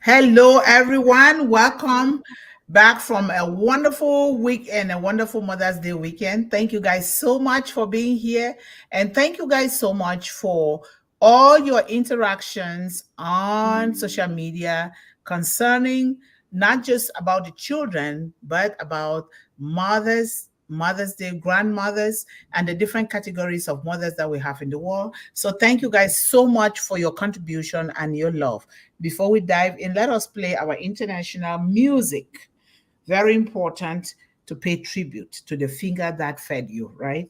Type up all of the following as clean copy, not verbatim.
Hello, everyone. Welcome back from a wonderful weekend, a wonderful Mother's Day weekend. Thank you guys so much for being here. And thank you guys so much for all your interactions on social media concerning not just about the children, but about mothers, Mother's Day, grandmothers, and the different categories of mothers that we have in the world. So thank you guys so much for your contribution and your love. Before we dive in, let us play our international music. Very important to pay tribute to the finger that fed you, right?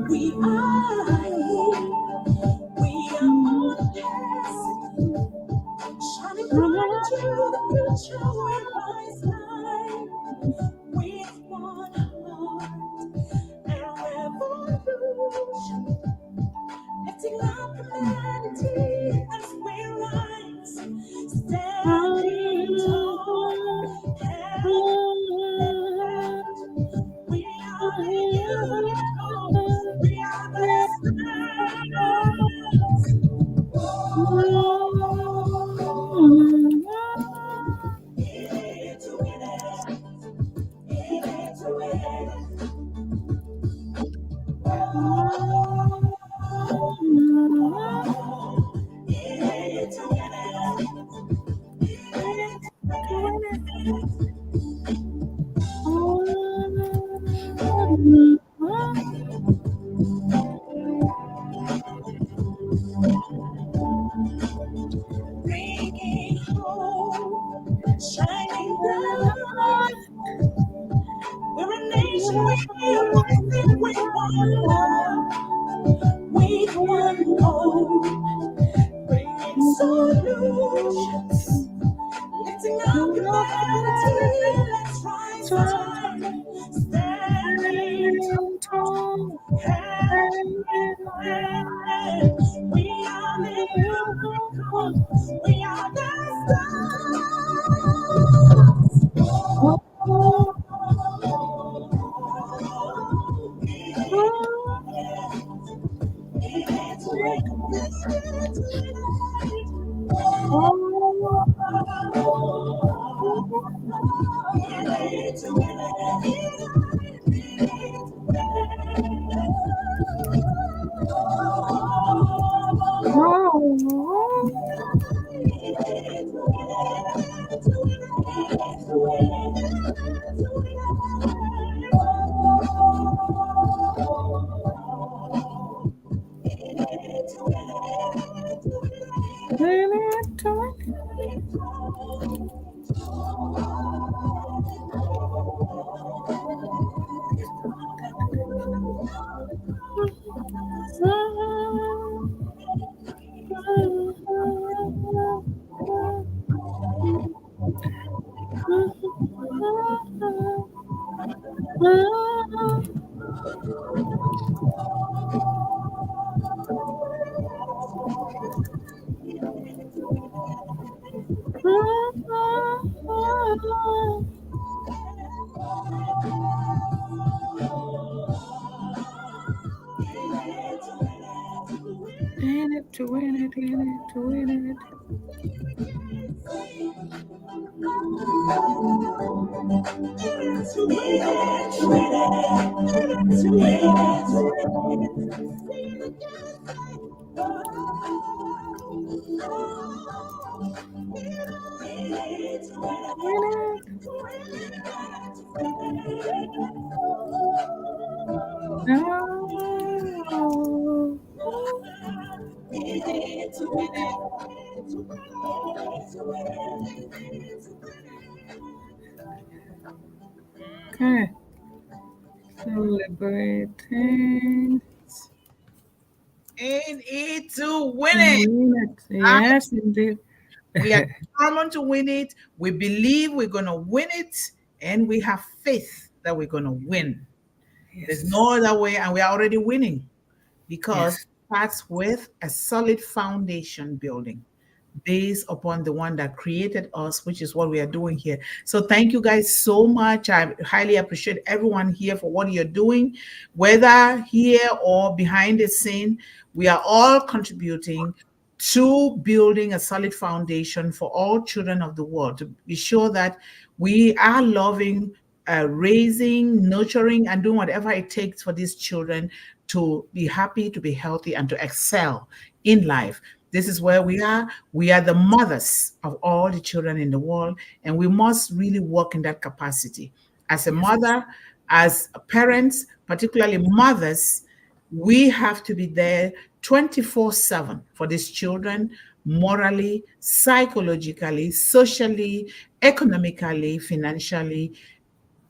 We are on shining bright into the future with my smile, with one heart and revolution, lifting up humanity as we rise, standing tall, hand we are the unicorns, we are the stars. Bringing hope, shining bright. We're a nation with voices, with one love, with one hope, bringing solutions, lifting up humanity. Let's rise high, standing tall, hand in hand. We are the unicorns, we are the to win it, to win it. Okay. Celebrating. Ain't it to win it? Yes, indeed. We are determined to win it. We believe we're going to win it, and we have faith that we're going to win. There's Yes. no other way, and we are already winning because Yes. it starts with a solid foundation building based upon the one that created us, which is what we are doing here. So thank you guys so much. I highly appreciate everyone here for what you're doing, whether here or behind the scene. We are all contributing to building a solid foundation for all children of the world to be sure that we are loving, raising, nurturing, and doing whatever it takes for these children to be happy, to be healthy, and to excel in life. This is where we are. We are the mothers of all the children in the world, and we must really work in that capacity. As a Yes. mother, as parents, particularly mothers, we have to be there 24/7 for these children, morally, psychologically, socially, economically, financially,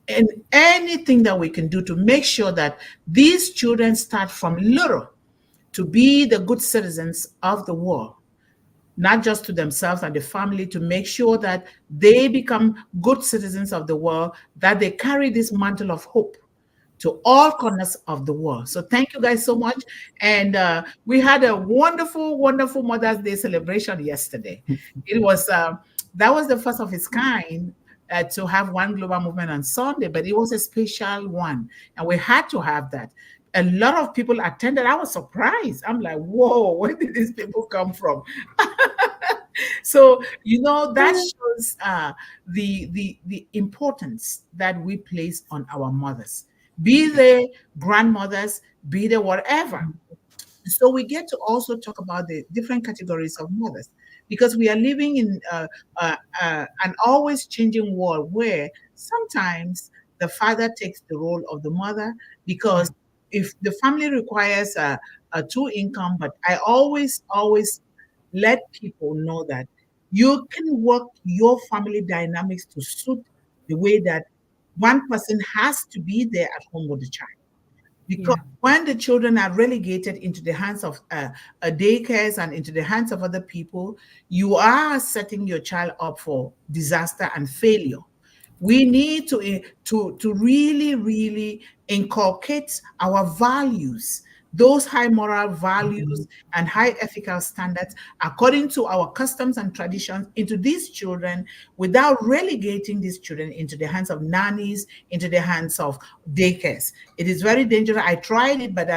and anything that we can do to make sure that these children start from little to be the good citizens of the world, not just to themselves and the family, to make sure that they become good citizens of the world, that they carry this mantle of hope to all corners of the world. So thank you guys so much. And we had a wonderful, wonderful Mother's Day celebration yesterday. It was that was the first of its kind. To have one global movement on Sunday, but it was a special one, and we had to have that. A lot of people attended. I was surprised. I'm like, whoa, where did these people come from? So that shows the importance that we place on our mothers, be they grandmothers, be they whatever. So we get to also talk about the different categories of mothers, because we are living in an always changing world where sometimes the father takes the role of the mother, Yeah. because if the family requires a two income, but I always let people know that you can work your family dynamics to suit the way that one person has to be there at home with the child. Because Yeah. when the children are relegated into the hands of daycares and into the hands of other people, you are setting your child up for disaster and failure. We need to really, really inculcate our values, those high moral values and high ethical standards according to our customs and traditions into these children, without relegating these children into the hands of nannies, into the hands of daycares. It is very dangerous. I tried it, but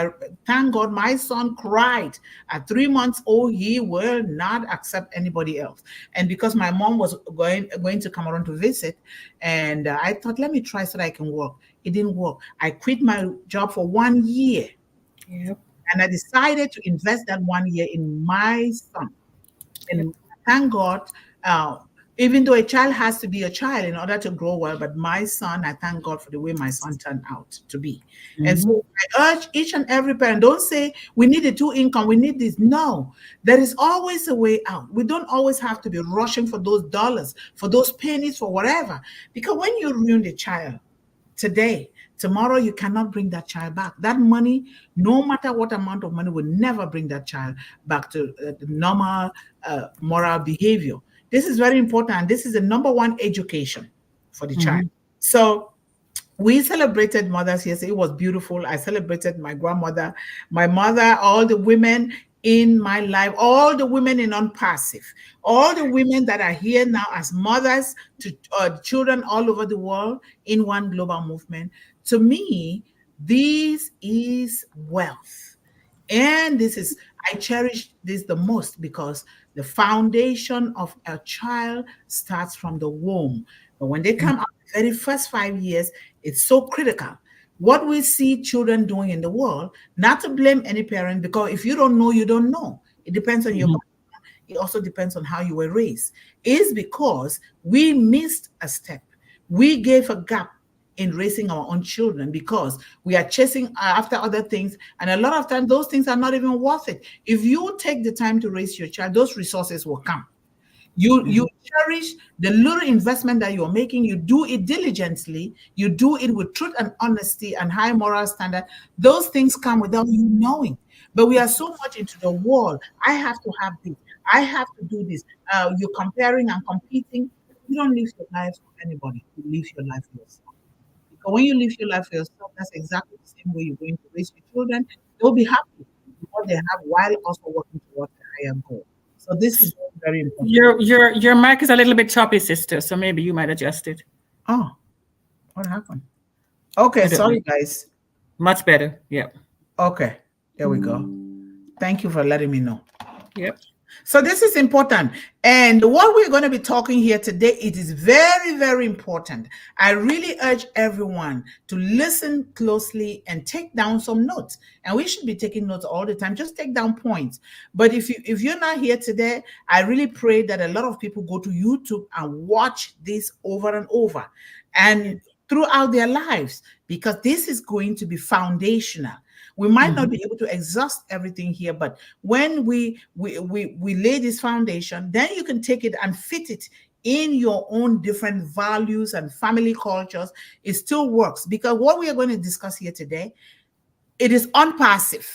thank God my son cried. At 3 months old, he will not accept anybody else. And because my mom was going to Cameroon to visit, and I thought, let me try so that I can work. It didn't work. I quit my job for 1 year, Yep. and I decided to invest that 1 year in my son. Yep. And thank God, uh, even though a child has to be a child in order to grow well, but my son, I thank God for the way my son turned out to be. And Mm-hmm. so I urge each and every parent, don't say we need a two income, we need this. No, there is always a way out. We don't always have to be rushing for those dollars, for those pennies, for whatever. Because when you ruin the child today, tomorrow you cannot bring that child back. That money, no matter what amount of money, will never bring that child back to the normal moral behavior. This is very important. And this is the number one education for the child. Mm-hmm. So we celebrated mothers yesterday. It was beautiful. I celebrated my grandmother, my mother, all the women in my life, all the women in ONPASSIVE, all the women that are here now as mothers to children all over the world in one global movement. To me, this is wealth. And I cherish this the most because the foundation of a child starts from the womb. But when they come out, the very first 5 years, it's so critical. What we see children doing in the world, not to blame any parent, because if you don't know, you don't know. It depends on your Mm-hmm. background. It also depends on how you were raised. Is because we missed a step. We gave a gap in raising our own children because we are chasing after other things, and a lot of times those things are not even worth it. If you take the time to raise your child, those resources will come. You Mm-hmm. cherish the little investment that you're making. You do it diligently. You do it with truth and honesty and high moral standard. Those things come without you knowing. But we are so much into the world. I have to have this. I have to do this. You're comparing and competing. You don't live your life for anybody. You live your life for yourself, So when you live your life for yourself, that's exactly the same way you're going to raise your children. They'll be happy with what they have while also working towards the higher goal. So this is very, very important. Your mic is a little bit choppy, sister. So maybe you might adjust it. Oh, what happened? Okay, I don't know. sorry guys. Much better. Yep. Okay, there we go. Thank you for letting me know. Yep. So this is important. And what we're going to be talking here today, it is very, very important. I really urge everyone to listen closely and take down some notes. And we should be taking notes all the time. Just take down points. But if you're not here today, I really pray that a lot of people go to YouTube and watch this over and over and throughout their lives, because this is going to be foundational. We might not be able to exhaust everything here, but when we lay this foundation, then you can take it and fit it in your own different values and family cultures. It still works, because what we are going to discuss here today, it is unpassive,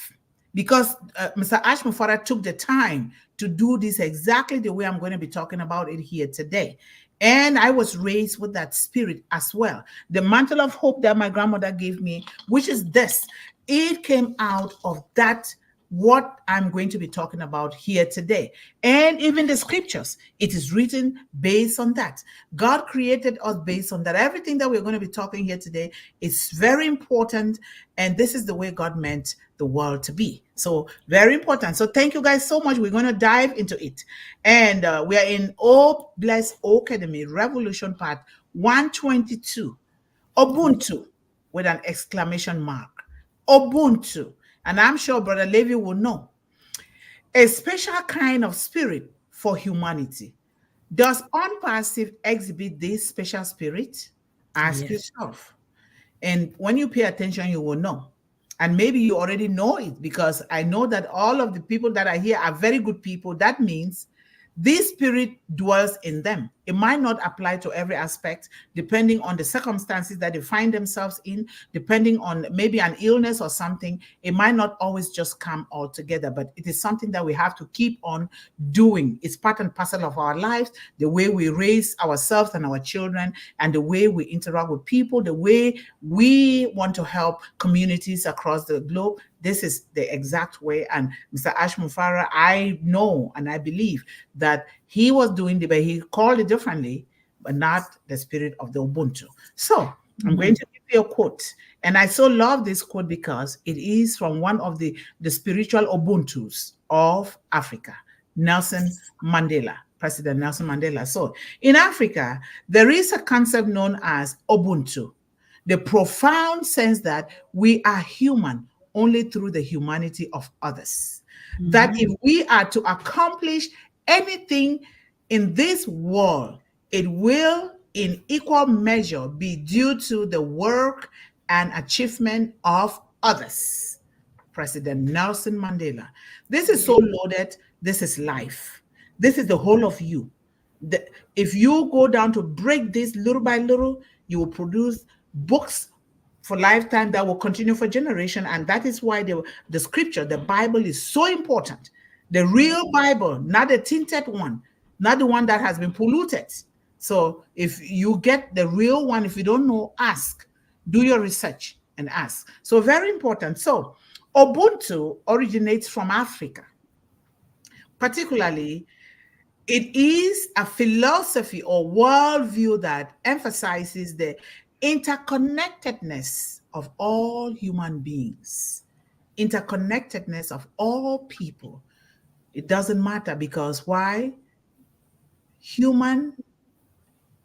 because Mr. Ashmufara took the time to do this exactly the way I'm going to be talking about it here today. And I was raised with that spirit as well. The mantle of hope that my grandmother gave me, which is this, it came out of that, what I'm going to be talking about here today. And even the scriptures, it is written based on that. God created us based on that. Everything that we're going to be talking here today is very important. And this is the way God meant the world to be. So very important. So thank you guys so much. We're going to dive into it. And we are in Oh Bless O-CADEMY Revolution Part 122. Ubuntu with an exclamation mark. Ubuntu. And I'm sure Brother Levi will know. A special kind of spirit for humanity. Does ONPASSIVE exhibit this special spirit? Ask yourself. And when you pay attention, you will know. And maybe you already know it, because I know that all of the people that are here are very good people. That means this spirit dwells in them. It might not apply to every aspect, depending on the circumstances that they find themselves in, depending on maybe an illness or something. It might not always just come all together, but it is something that we have to keep on doing. It's part and parcel of our lives, the way we raise ourselves and our children, and the way we interact with people, the way we want to help communities across the globe. This is the exact way. And Mr. Ashmufara, I know and I believe that he was doing but he called it differently, but not the spirit of the Ubuntu. So I'm going to give you a quote. And I so love this quote because it is from one of the spiritual Ubuntus of Africa, Nelson Mandela, President Nelson Mandela. So in Africa, there is a concept known as Ubuntu, the profound sense that we are human only through the humanity of others. That if we are to accomplish anything in this world, it will in equal measure be due to the work and achievement of others. President Nelson Mandela. This is so loaded. This is life. This is the whole of you. If you go down to break this little by little, you will produce books for lifetime that will continue for generation. And that is why the scripture, the Bible, is so important. The real Bible, not the tinted one, not the one that has been polluted. So if you get the real one, if you don't know, ask. Do your research and ask. So very important. So Ubuntu originates from Africa. Particularly, it is a philosophy or worldview that emphasizes the interconnectedness of all human beings, interconnectedness of all people. It doesn't matter, because why?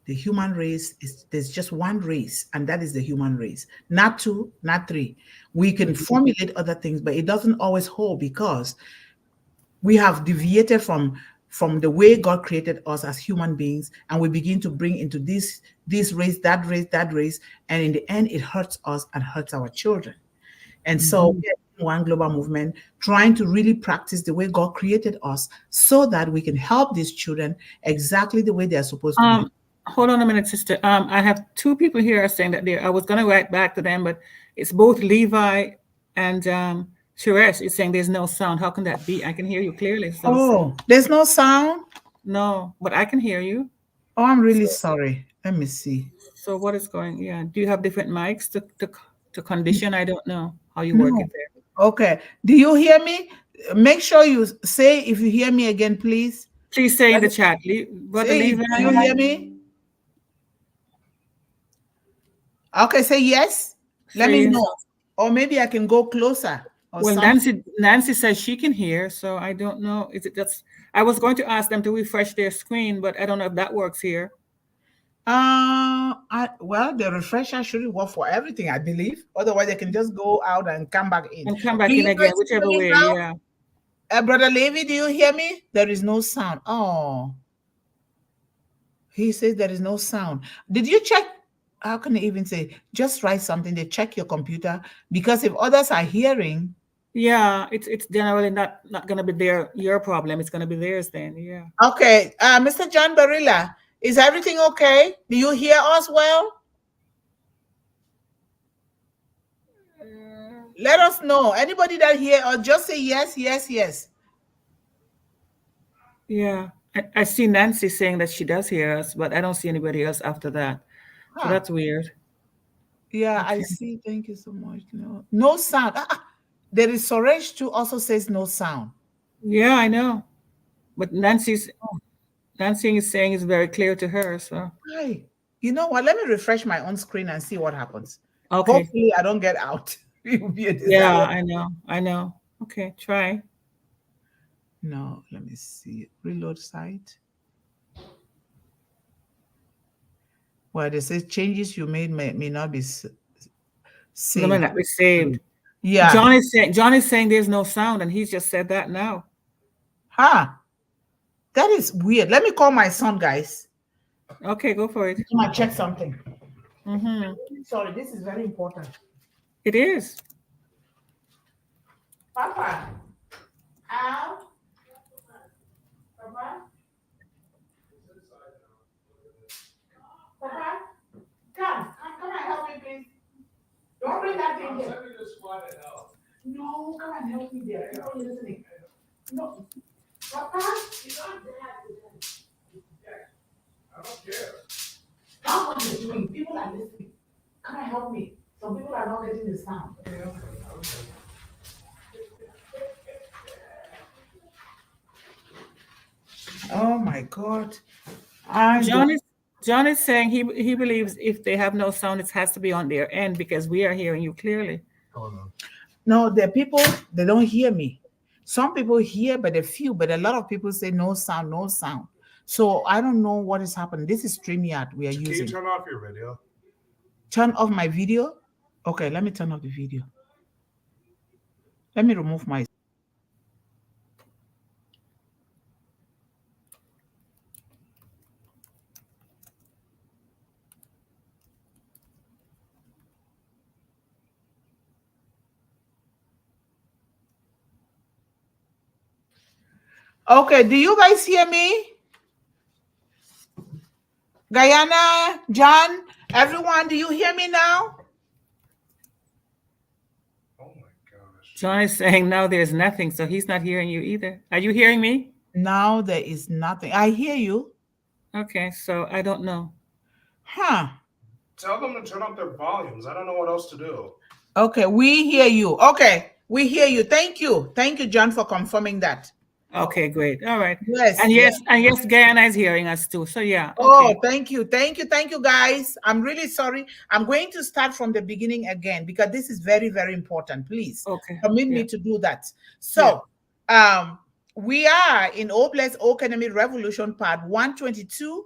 The human race there's just one race, and that is the human race, not two, not three. We can formulate other things, but it doesn't always hold, because we have deviated from the way God created us as human beings, and we begin to bring into this race, that race, that race, and in the end, it hurts us and hurts our children. And so we're in one global movement, trying to really practice the way God created us, so that we can help these children exactly the way they're supposed to be. Hold on a minute, sister. I have two people here saying that I was going to write back to them, but it's both Levi and Suresh is saying there's no sound. How can that be? I can hear you clearly. So There's no sound? No, but I can hear you. Oh, I'm really sorry. Let me see. So what is going? Yeah. Do you have different mics to condition? I don't know how you work No. it there. Okay. Do you hear me? Make sure you say if you hear me again, please. Please say in the chat, Brother Say, do you Levi. hear me? Okay, say yes. Let me Say know. Or maybe I can go closer or well. something. Nancy says she can hear, so I don't know. Is it just? I was going to ask them to refresh their screen, but I don't know if that works here. Well, the refresher should work for everything, I believe. Otherwise, they can just go out and come back in. And come Do back in you again, guys hear whichever me way. now? Yeah. Brother Levi, do you hear me? There is no sound. Oh, he says there is no sound. Did you check? How can I even say? Just write something. They check your computer, because if others are hearing. Yeah, it's generally not gonna be your problem. It's gonna be theirs then. Yeah. Okay, Mr. John Barilla, is everything okay? Do you hear us well? Let us know. Anybody that hear, or just say yes, yes, yes. Yeah. I see Nancy saying that she does hear us, but I don't see anybody else after that. So Huh. that's weird. Yeah, I Okay. see. Thank you so much. No sound. There is Soresh too, also says no sound. Yeah, I know. But Nancy is saying it's very clear to her. So Hi. You know what? Let me refresh my own screen and see what happens. okay. Hopefully, I don't get out. It will be a Yeah, disaster. I know. I know. Okay, try. No, let me see. Reload site. Well, they say changes you made may not be No, may saved. not be saved. Yeah. John is saying there's no sound, and he's just said that now. Huh. That is weird. Let me call my son, guys. Okay, go for it. I'm gonna check something. Mm-hmm. Sorry, this is very important. It is. Papa. Al. Papa. Papa. Come and help me, please. Don't bring that thing here. No, come and help me there. You're not listening. No. Papa. I don't care. How much is doing? People are listening. Come and help me. Some people are not getting the sound. Oh my God. John is saying he believes if they have no sound, it has to be on their end because we are hearing you clearly. No, the people, they don't hear me. Some people hear, but a few, but a lot of people say no sound, no sound. So I don't know what is happening. This is StreamYard we are using. Can you turn off your video? Turn off my video? Okay, let me turn off the video. Let me remove my. Okay, do you guys hear me? Guyana, John, everyone, do you hear me now? Oh my gosh. John is saying now there's nothing, so he's not hearing you either. Are you hearing me? Now there is nothing. I hear you. Okay, so I don't know. Huh. Tell them to turn up their volumes. I don't know what else to do. Okay, we hear you. Okay, we hear you. Thank you. Thank you, John, for confirming that. Okay, great. All right. Yes. And yes, Guyana is hearing us too. So yeah. Oh, Okay. thank you. Thank you, guys. I'm really sorry. I'm going to start from the beginning again because this is very, very important. Please permit me to do that. So we are in O-CADEMY Revolution Part 122.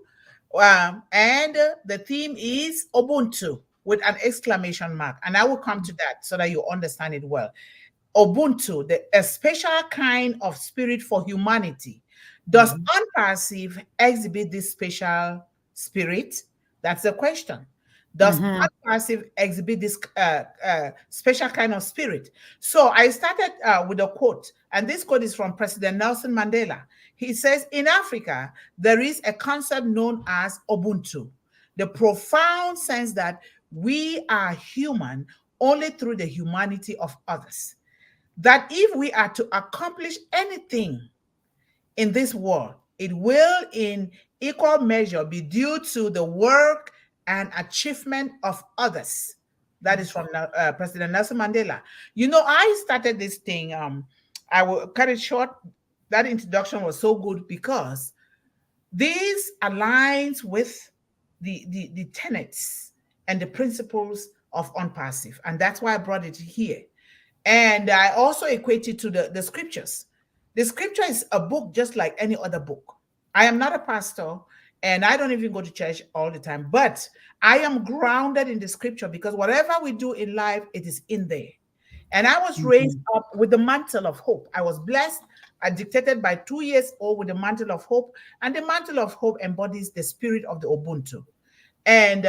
And the theme is Ubuntu with an exclamation mark. And I will come to that so that you understand it well. Ubuntu, a special kind of spirit for humanity. Does ONPASSIVE exhibit this special spirit? That's the question. Does ONPASSIVE exhibit this special kind of spirit? So I started with a quote, and this quote is from President Nelson Mandela. He says, in Africa, there is a concept known as Ubuntu, the profound sense that we are human only through the humanity of others. That if we are to accomplish anything in this world, it will in equal measure be due to the work and achievement of others. That is from President Nelson Mandela. You know, I started this thing. I will cut it short. That introduction was so good because this aligns with the tenets and the principles of ONPASSIVE. And that's why I brought it here. And I also equate it to the scriptures. The scripture is a book just like any other book. I am not a pastor and I don't even go to church all the time, but I am grounded in the scripture because whatever we do in life, it is in there. And I was raised up with the mantle of hope. I was blessed, dictated by 2 years old with the mantle of hope. And the mantle of hope embodies the spirit of the Ubuntu. And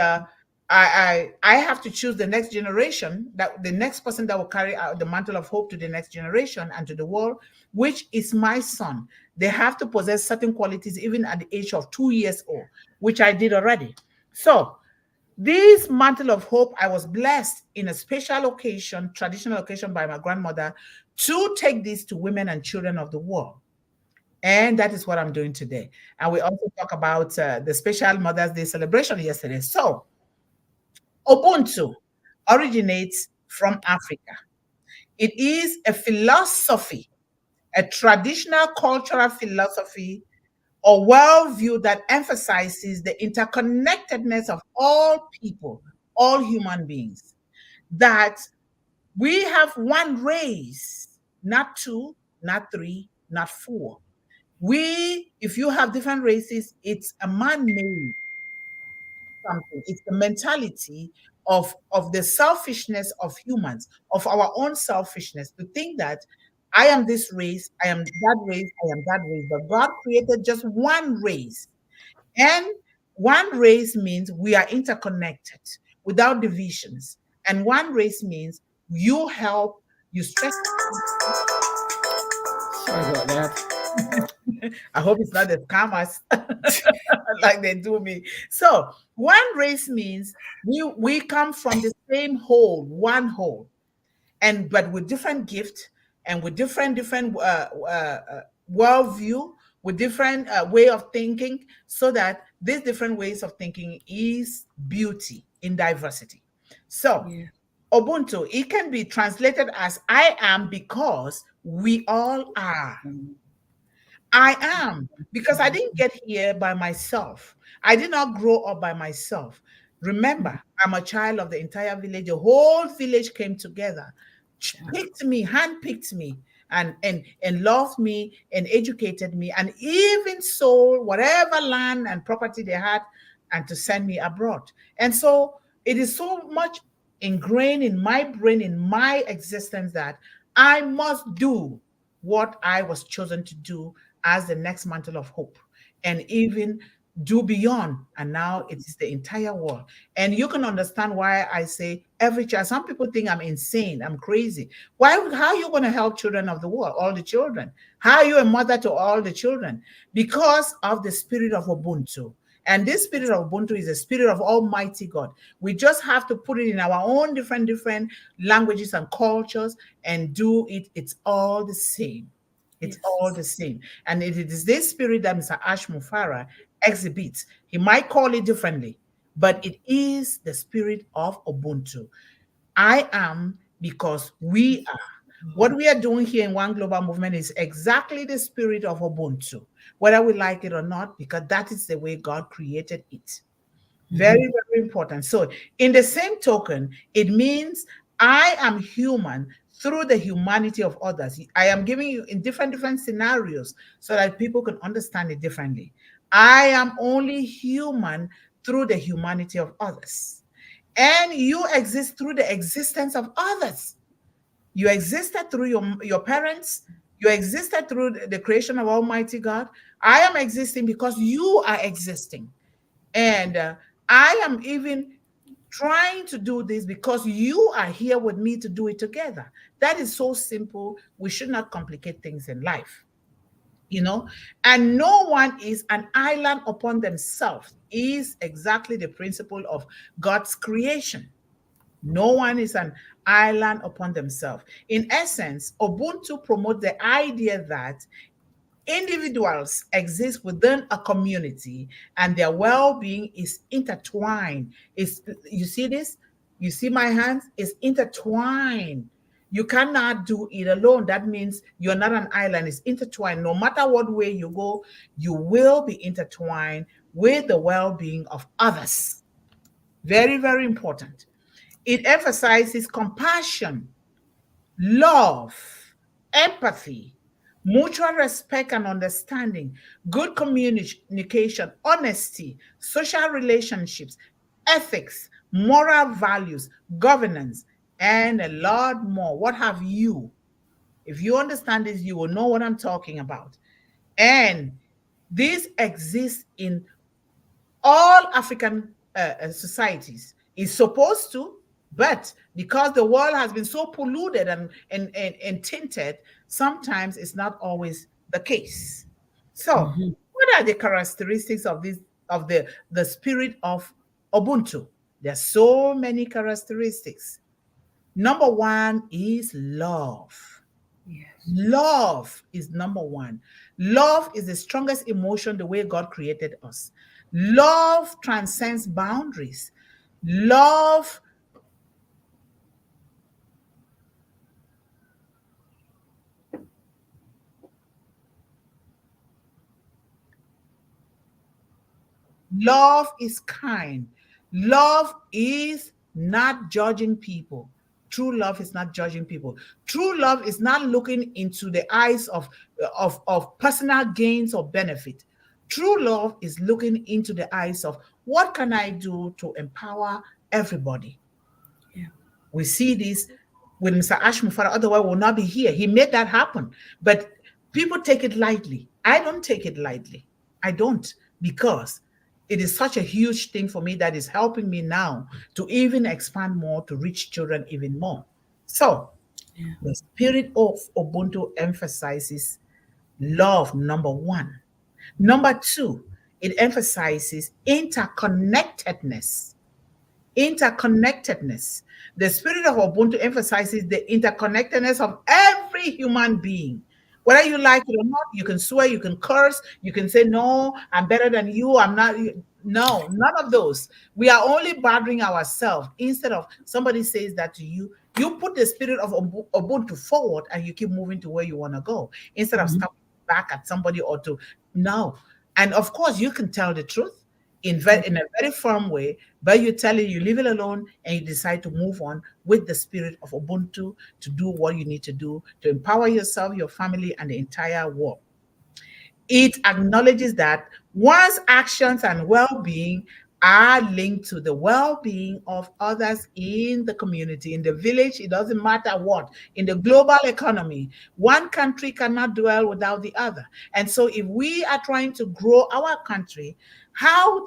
I have to choose the next generation, that the next person that will carry out the mantle of hope to the next generation and to the world, which is my son. They have to possess certain qualities even at the age of 2 years old, which I did already. So this mantle of hope, I was blessed in a special occasion, traditional occasion by my grandmother, to take this to women and children of the world. And that is what I'm doing today. And we also talk about the special Mother's Day celebration yesterday. So Ubuntu originates from Africa. It is a philosophy, a traditional cultural philosophy or worldview that emphasizes the interconnectedness of all people, all human beings, that we have one race, not two, not three, not four. If you have different races, it's a man-made something. It's the mentality of the selfishness of humans, of our own selfishness, to think that I am this race, I am that race, I am that race. But God created just one race. And one race means we are interconnected without divisions. And one race means you help, you stress. Sorry about that. I hope it's not the scammers like they do me. So one race means we come from the same whole, one whole, and but with different gifts and with different worldview, with different way of thinking, so that these different ways of thinking is beauty in diversity. So Yeah. Ubuntu, it can be translated as I am because we all are. I am, because I didn't get here by myself. I did not grow up by myself. Remember, I'm a child of the entire village. The whole village came together, picked me, handpicked me, and loved me and educated me, and even sold whatever land and property they had and to send me abroad. And so it is so much ingrained in my brain, in my existence, that I must do what I was chosen to do as the next mantle of hope, and even do beyond. And now it is the entire world. And you can understand why I say every child. Some people think I'm insane, I'm crazy. Why? How are you going to help children of the world, all the children? How are you a mother to all the children? Because of the spirit of Ubuntu. And this spirit of Ubuntu is a spirit of Almighty God. We just have to put it in our own different languages and cultures and do it. It's all the same. It's all the same. And it is this spirit that Mr. Ash Mufara exhibits. He might call it differently, but it is the spirit of Ubuntu. I am because we are. What we are doing here in One Global Movement is exactly the spirit of Ubuntu, whether we like it or not, because that is the way God created it. Very, very important. So in the same token, it means I am human through the humanity of others. I am giving you in different scenarios so that people can understand it differently. I am only human through the humanity of others. And you exist through the existence of others. You existed through your parents. You existed through the creation of Almighty God. I am existing because you are existing. And I am even trying to do this because you are here with me to do it together. That is so simple. We should not complicate things in life, and no one is an island upon themselves is exactly the principle of God's creation. No one is an island upon themselves. In essence, Ubuntu promotes the idea that Individuals exist within a community and their well-being is intertwined. You see this? You see my hands? It's intertwined. You cannot do it alone. That means you're not an island. It's intertwined. No matter what way you go, you will be intertwined with the well-being of others. Very, very important. It emphasizes compassion, love, empathy, mutual respect and understanding, good communication, honesty, social relationships, ethics, moral values, governance, and a lot more. What have you? If you understand this, you will know what I'm talking about. And this exists in all African societies. It's supposed to, but because the world has been so polluted and tinted, sometimes it's not always the case. So, what are the characteristics of the spirit of Ubuntu? There are so many characteristics. Number one is love. Yes. Love is number one. Love is the strongest emotion the way God created us. Love transcends boundaries. Love is kind. Love is not judging people. True love is not judging people. True love is not looking into the eyes of personal gains or benefit. True love is looking into the eyes of what can I do to empower everybody. Yeah. We see this with Mr. Ashmufara, otherwise will not be here. He made that happen. But people take it lightly. I don't take it lightly. I don't, because it is such a huge thing for me that is helping me now to even expand more, to reach children even more. So, the spirit of Ubuntu emphasizes love, number one. Number two, it emphasizes interconnectedness. Interconnectedness. The spirit of Ubuntu emphasizes the interconnectedness of every human being. Whether you like it or not, you can swear, you can curse, you can say, no, I'm better than you, I'm not. No, none of those. We are only bothering ourselves. Instead of somebody says that to you, you put the spirit of Ubuntu forward and you keep moving to where you want to go instead of stopping back at somebody or to, no. And of course, you can tell the truth in a very firm way, but you tell it, you leave it alone, and you decide to move on with the spirit of Ubuntu to do what you need to do to empower yourself, your family, and the entire world. It acknowledges that one's actions and well-being are linked to the well-being of others in the community, in the village. It doesn't matter what, in the global economy, one country cannot dwell without the other. And so if we are trying to grow our country, how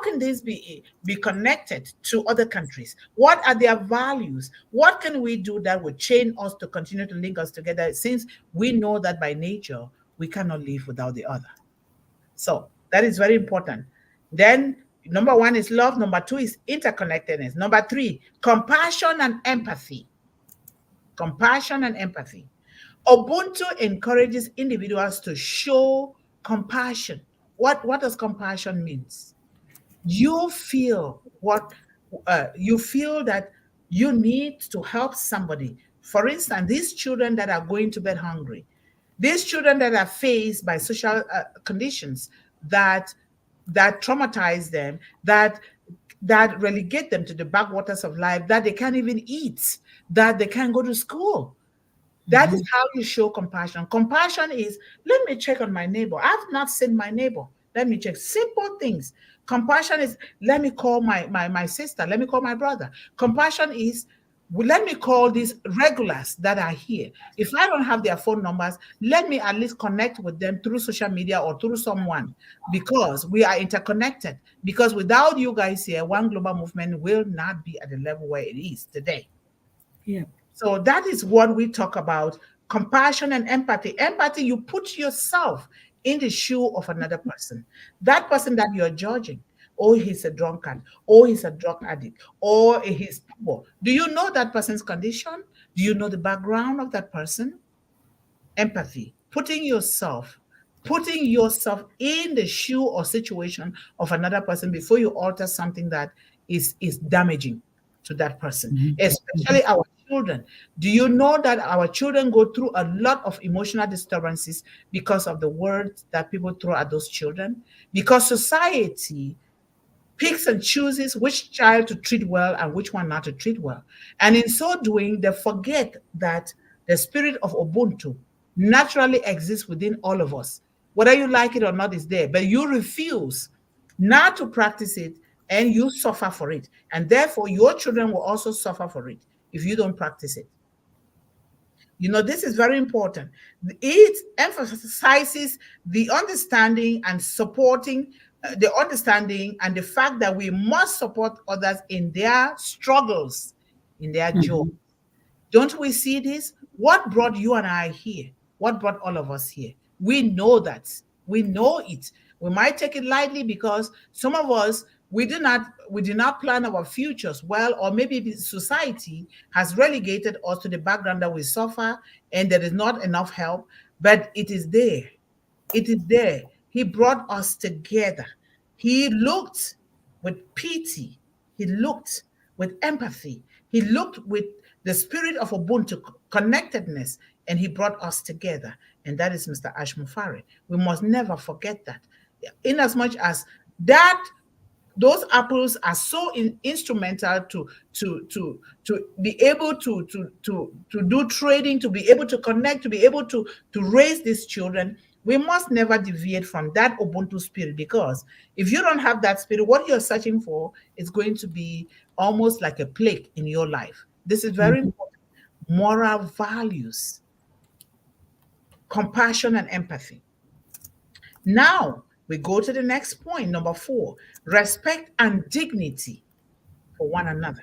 can this be connected to other countries? What are their values? What can we do that would chain us to continue to link us together, since we know that by nature we cannot live without the other? So that is very important. Then number one is love. Number two is interconnectedness. Number three, compassion and empathy. Compassion and empathy. Ubuntu encourages individuals to show compassion. What does compassion mean? You feel you feel that you need to help somebody. For instance, these children that are going to bed hungry, these children that are faced by social conditions that traumatize them, that relegate them to the backwaters of life, that they can't even eat, that they can't go to school. That is how you show compassion. Compassion is, let me check on my neighbor. I've not seen my neighbor. Let me check. Simple things. Compassion is, let me call my sister. Let me call my brother. Compassion is, let me call these regulars that are here. If I don't have their phone numbers, let me at least connect with them through social media or through someone, because we are interconnected. Because without you guys here, one global movement will not be at the level where it is today. Yeah. So that is what we talk about, compassion and empathy. Empathy, you put yourself in the shoe of another person. That person that you're judging, oh, he's a drunkard, oh, he's a drug addict, or he's poor. Do you know that person's condition? Do you know the background of that person? Empathy, putting yourself putting yourself in the shoe or situation of another person before you alter something that is damaging to that person, especially our children. Do you know that our children go through a lot of emotional disturbances because of the words that people throw at those children? Because society picks and chooses which child to treat well and which one not to treat well. And in so doing, they forget that the spirit of Ubuntu naturally exists within all of us. Whether you like it or not is there, but you refuse not to practice it and you suffer for it. And therefore, your children will also suffer for it if you don't practice it. You know, this is very important. It emphasizes the understanding and supporting the understanding and the fact that we must support others in their struggles, in their joy. Don't we see this? What brought you and I here? What brought all of us here? We know that. We know it. We might take it lightly because some of us, we did not plan our futures well, or maybe society has relegated us to the background that we suffer and there is not enough help, but it is there. It is there. He brought us together. He looked with pity. He looked with empathy. He looked with the spirit of Ubuntu, connectedness, and he brought us together. And that is Mr. Ash Mufari. We must never forget that. In as much as that, those apples are so instrumental to be able to do trading, to be able to connect, to be able to raise these children. We must never deviate from that Ubuntu spirit, because if you don't have that spirit, what you're searching for is going to be almost like a plague in your life. This is very important. Moral values, compassion, and empathy. Now, we go to the next point, number 4, respect and dignity for one another.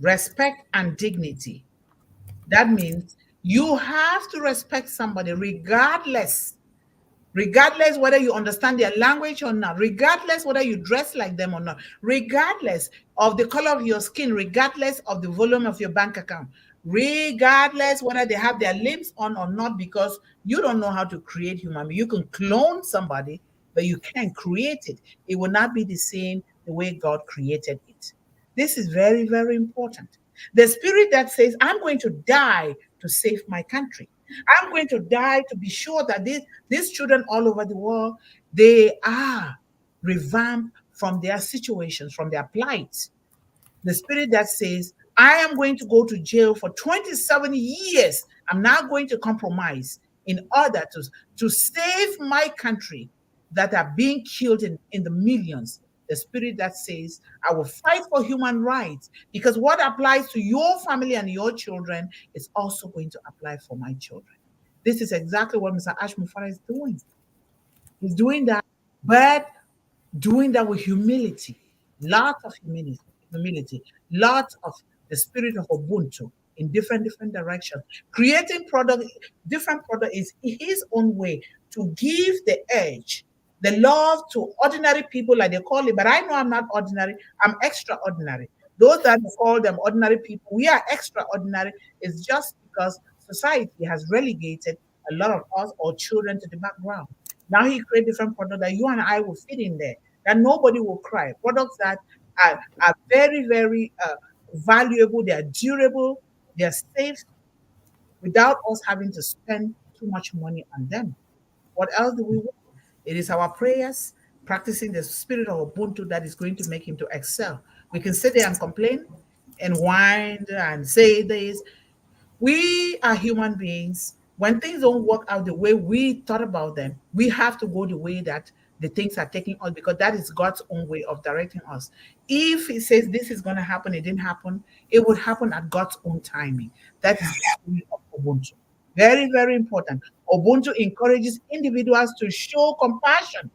Respect and dignity. That means you have to respect somebody regardless whether you understand their language or not, regardless whether you dress like them or not, regardless of the color of your skin, regardless of the volume of your bank account, regardless whether they have their limbs on or not, because you don't know how to create human being. You can clone somebody, but you can't create it. It will not be the same the way God created it. This is very, very important. The spirit that says, I'm going to die to save my country. I'm going to die to be sure that these children all over the world, they are revamped from their situations, from their plight. The spirit that says, I am going to go to jail for 27 years. I'm not going to compromise in order to save my country that are being killed in the millions. The spirit that says, I will fight for human rights, because what applies to your family and your children is also going to apply for my children. This is exactly what Mr. Ash Mufara is doing. He's doing that, but doing that with humility, lots of humility, lots of the spirit of Ubuntu in different directions. Creating different product is his own way to give the edge, the love to ordinary people, like they call it. But I know I'm not ordinary. I'm extraordinary. Those that call them ordinary people, we are extraordinary. It's just because society has relegated a lot of us or children to the background. Now he creates different products that you and I will fit in there, that nobody will cry. Products that are very, very valuable. They are durable. They are safe without us having to spend too much money on them. What else do we want? It is our prayers, practicing the spirit of Ubuntu that is going to make him to excel. We can sit there and complain and whine and say this. We are human beings. When things don't work out the way we thought about them, we have to go the way that the things are taking us, because that is God's own way of directing us. If he says this is going to happen, it didn't happen, it would happen at God's own timing. That is the spirit of Ubuntu. Very, very important. Ubuntu encourages individuals to show compassion,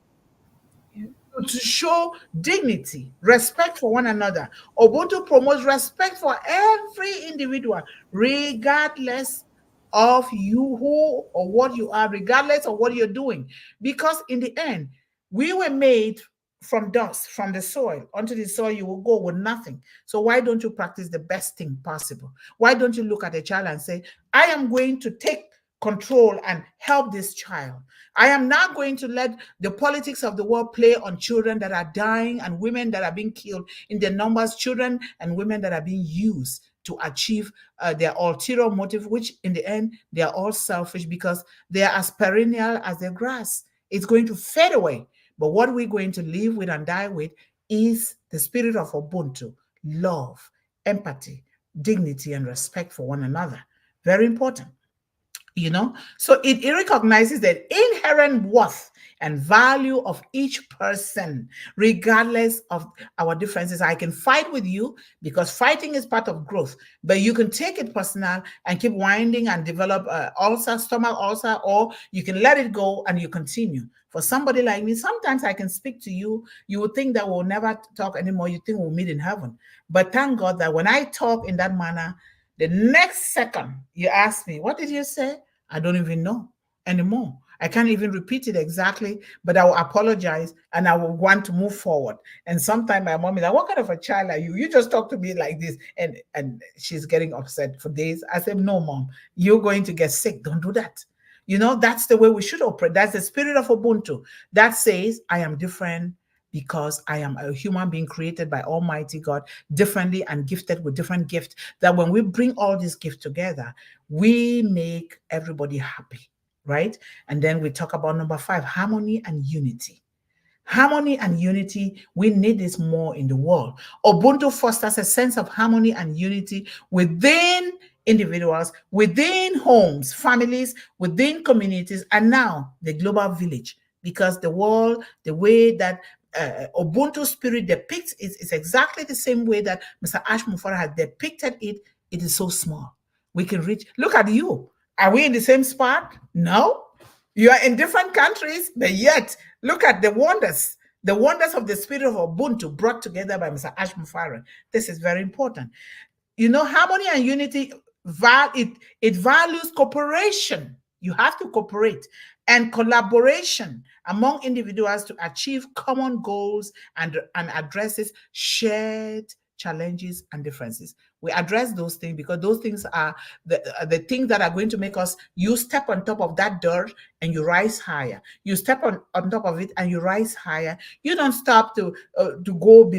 to show dignity, respect for one another. Ubuntu promotes respect for every individual, regardless of you who or what you are, regardless of what you're doing. Because in the end, we were made from dust, from the soil. Onto the soil you will go with nothing. So why don't you practice the best thing possible? Why don't you look at a child and say, I am going to take control and help this child. I am not going to let the politics of the world play on children that are dying and women that are being killed in their numbers, children and women that are being used to achieve their ulterior motive, which in the end, they are all selfish because they are as perennial as the grass. It's going to fade away. But what we're going to live with and die with is the spirit of Ubuntu, love, empathy, dignity, and respect for one another. Very important. So it recognizes the inherent worth and value of each person, regardless of our differences. I can fight with you because fighting is part of growth, but you can take it personal and keep whining and develop ulcer, stomach ulcer, or you can let it go and you continue. For somebody like me, sometimes I can speak to you. You would think that we'll never talk anymore. You think we'll meet in heaven. But thank God that when I talk in that manner, the next second you ask me, what did you say? I don't even know anymore. I can't even repeat it exactly, but I will apologize and I will want to move forward. And sometimes my mom is like, what kind of a child are you? You just talk to me like this. And she's getting upset for days. I said, no, Mom, you're going to get sick. Don't do that. That's the way we should operate. That's the spirit of Ubuntu that says, I am different because I am a human being created by Almighty God differently and gifted with different gifts, that when we bring all these gifts together, we make everybody happy, right? And then we talk about number 5, harmony and unity. Harmony and unity, we need this more in the world. Ubuntu fosters a sense of harmony and unity within individuals, within homes, families, within communities, and now the global village. Because the world, the way that Ubuntu spirit depicts is exactly the same way that Mr. Ash Mufara has depicted it. It is so small. We can reach. Look at you. Are we in the same spot? No. You are in different countries, but yet look at the wonders of the spirit of Ubuntu brought together by Mr. Ash Mufara. This is very important. Harmony and unity, it values cooperation. You have to cooperate and collaboration among individuals to achieve common goals and addresses shared challenges and differences. We address those things because those things are the things that are going to make us, you step on top of that dirt and you rise higher. You step on top of it and you rise higher. You don't stop to go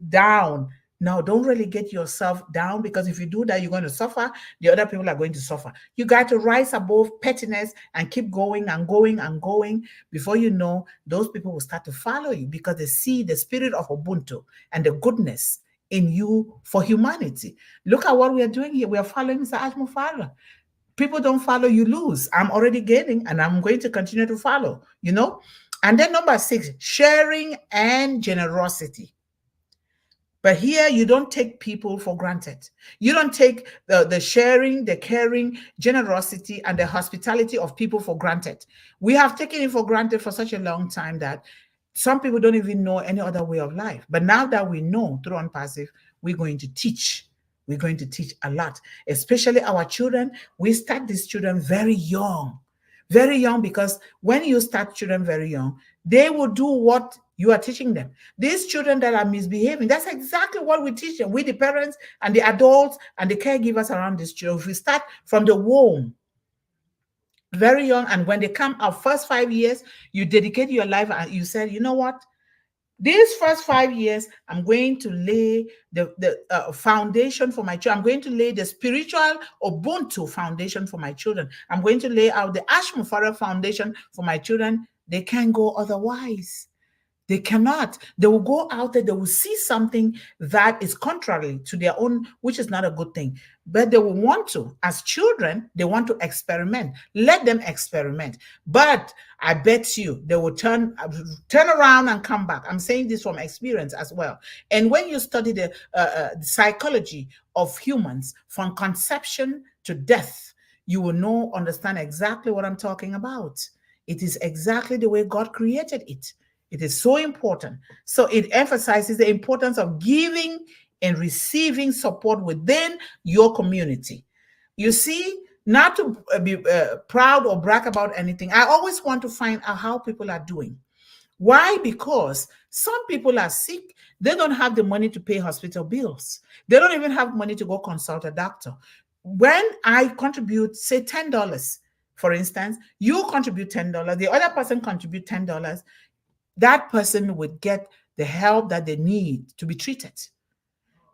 down. No, don't really get yourself down, because if you do that, you're going to suffer. The other people are going to suffer. You got to rise above pettiness and keep going and going and going. Before you know, those people will start to follow you because they see the spirit of Ubuntu and the goodness in you for humanity. Look at what we are doing here. We are following Mr. Ash Mufara. People don't follow, you lose. I'm already gaining and I'm going to continue to follow, And then number 6, sharing and generosity. But here, you don't take people for granted. You don't take the sharing, the caring, generosity, and the hospitality of people for granted. We have taken it for granted for such a long time that some people don't even know any other way of life. But now that we know through ONPASSIVE, we're going to teach. We're going to teach a lot, especially our children. We start these children very young, because when you start children very young, they will do what you are teaching them. These children that are misbehaving, that's exactly what we teach them. We, the parents and the adults and the caregivers around these children, if we start from the womb, very young, and when they come out, first 5 years, you dedicate your life and you said, you know what? These first 5 years, I'm going to lay the foundation for my children. I'm going to lay the spiritual Ubuntu foundation for my children. I'm going to lay out the Ash Mufara foundation for my children. They can't go otherwise. They cannot. They will go out there, they will see something that is contrary to their own, which is not a good thing. But they will want to, as children, they want to experiment. Let them experiment. But I bet you they will turn around and come back. I'm saying this from experience as well. And when you study the psychology of humans from conception to death, you will understand exactly what I'm talking about. It is exactly the way God created it. It is so important. So it emphasizes the importance of giving and receiving support within your community. You see, not to be proud or brag about anything. I always want to find out how people are doing. Why? Because some people are sick. They don't have the money to pay hospital bills. They don't even have money to go consult a doctor. When I contribute, say $10, For instance, you contribute $10, the other person contribute $10, that person would get the help that they need to be treated.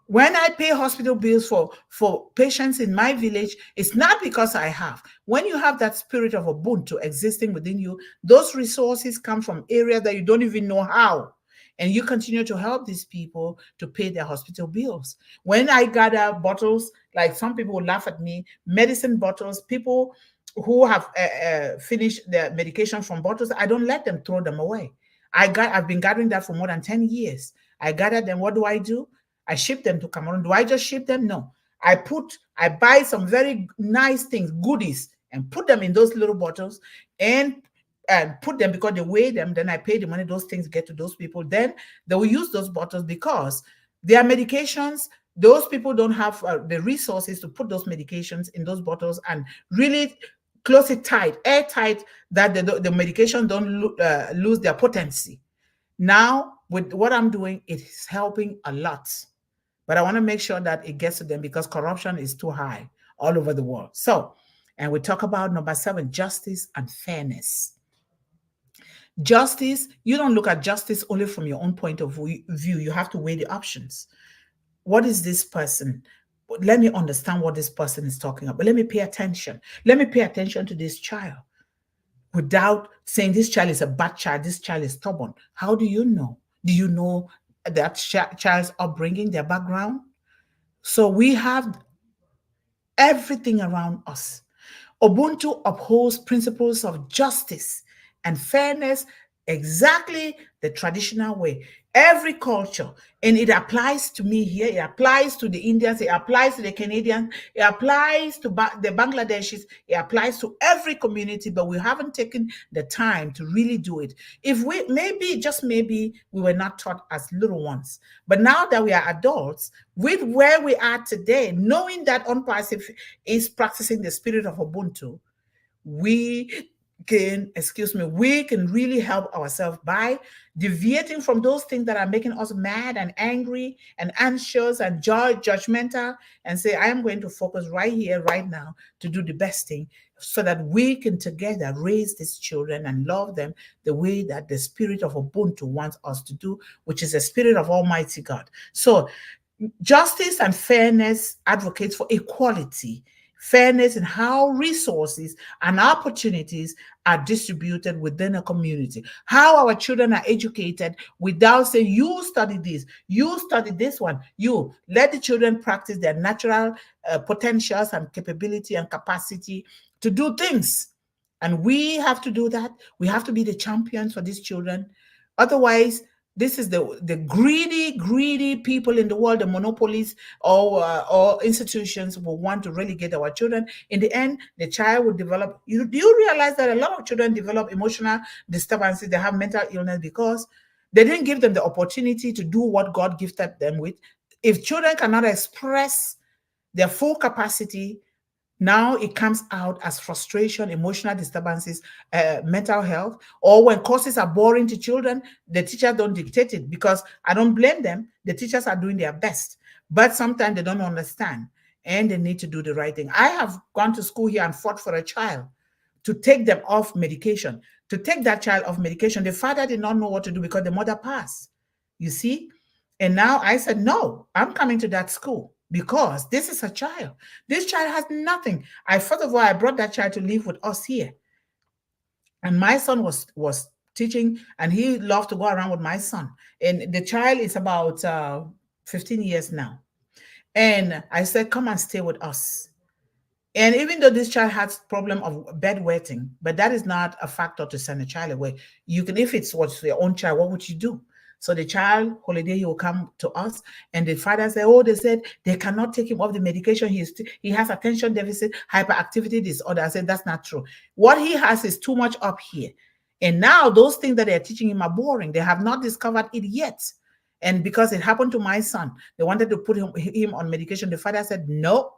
When I pay hospital bills for patients in my village, it's not because I have. When you have that spirit of Ubuntu existing within you, those resources come from areas that you don't even know how. And you continue to help these people to pay their hospital bills. When I gather bottles, like some people will laugh at me, medicine bottles, people who have finished their medication from bottles, I don't let them throw them away. I've been gathering that for more than 10 years. I gather them. What do? I ship them to Cameroon. Do I just ship them? No. I buy some very nice things, goodies, and put them in those little bottles and put them, because they weigh them. Then I pay the money. Those things get to those people. Then they will use those bottles because their medications, those people don't have the resources to put those medications in those bottles and really close it tight, airtight, that the medication don't lose their potency. Now, with what I'm doing, it is helping a lot. But I want to make sure that it gets to them because corruption is too high all over the world. So, and we talk about number 7, justice and fairness. Justice, you don't look at justice only from your own point of view. You have to weigh the options. What is this person? Let me understand what this person is talking about. Let me pay attention. Let me pay attention to this child without saying this child is a bad child, this child is stubborn. How do you know? Do you know that child's upbringing, their background? So we have everything around us. Ubuntu upholds principles of justice and fairness exactly the traditional way. Every culture, and it applies to me here, it applies to the Indians, it applies to the Canadians, it applies to the Bangladeshis, it applies to every community, but we haven't taken the time to really do it. If we, maybe, just maybe, we were not taught as little ones. But now that we are adults, with where we are today, knowing that ONPASSIVE is practicing the spirit of Ubuntu, we can really help ourselves by deviating from those things that are making us mad and angry and anxious and judgmental, and say, I am going to focus right here, right now, to do the best thing so that we can together raise these children and love them the way that the spirit of Ubuntu wants us to do, which is the spirit of Almighty God. So justice and fairness advocates for equality, fairness in how resources and opportunities are distributed within a community, how our children are educated without saying, you study this, you study this one, you let the children practice their natural potentials and capability and capacity to do things. And we have to do that. We have to be the champions for these children. Otherwise, this is the greedy people in the world, the monopolies or institutions will want to relegate our children. In the end, the child will develop. Do you realize that a lot of children develop emotional disturbances? They have mental illness because they didn't give them the opportunity to do what God gifted them with. If children cannot express their full capacity, now it comes out as frustration, emotional disturbances, mental health, or when courses are boring to children, the teachers don't dictate it, because I don't blame them. The teachers are doing their best, but sometimes they don't understand and they need to do the right thing. I have gone to school here and fought for a child to take them off medication, to take that child off medication. The father did not know what to do because the mother passed, you see? And now I said, no, I'm coming to that school, because this is a child. This child has nothing. First of all, I brought that child to live with us here. And my son was teaching, and he loved to go around with my son. And the child is about 15 years now. And I said, come and stay with us. And even though this child has problem of bedwetting, but that is not a factor to send a child away. You can, if it's what's your own child, what would you do? So the child, holiday, he will come to us, and the father said, oh, they said they cannot take him off the medication. He has attention deficit, hyperactivity disorder. I said, that's not true. What he has is too much up here. And now those things that they're teaching him are boring. They have not discovered it yet. And because it happened to my son, they wanted to put him on medication. The father said, no,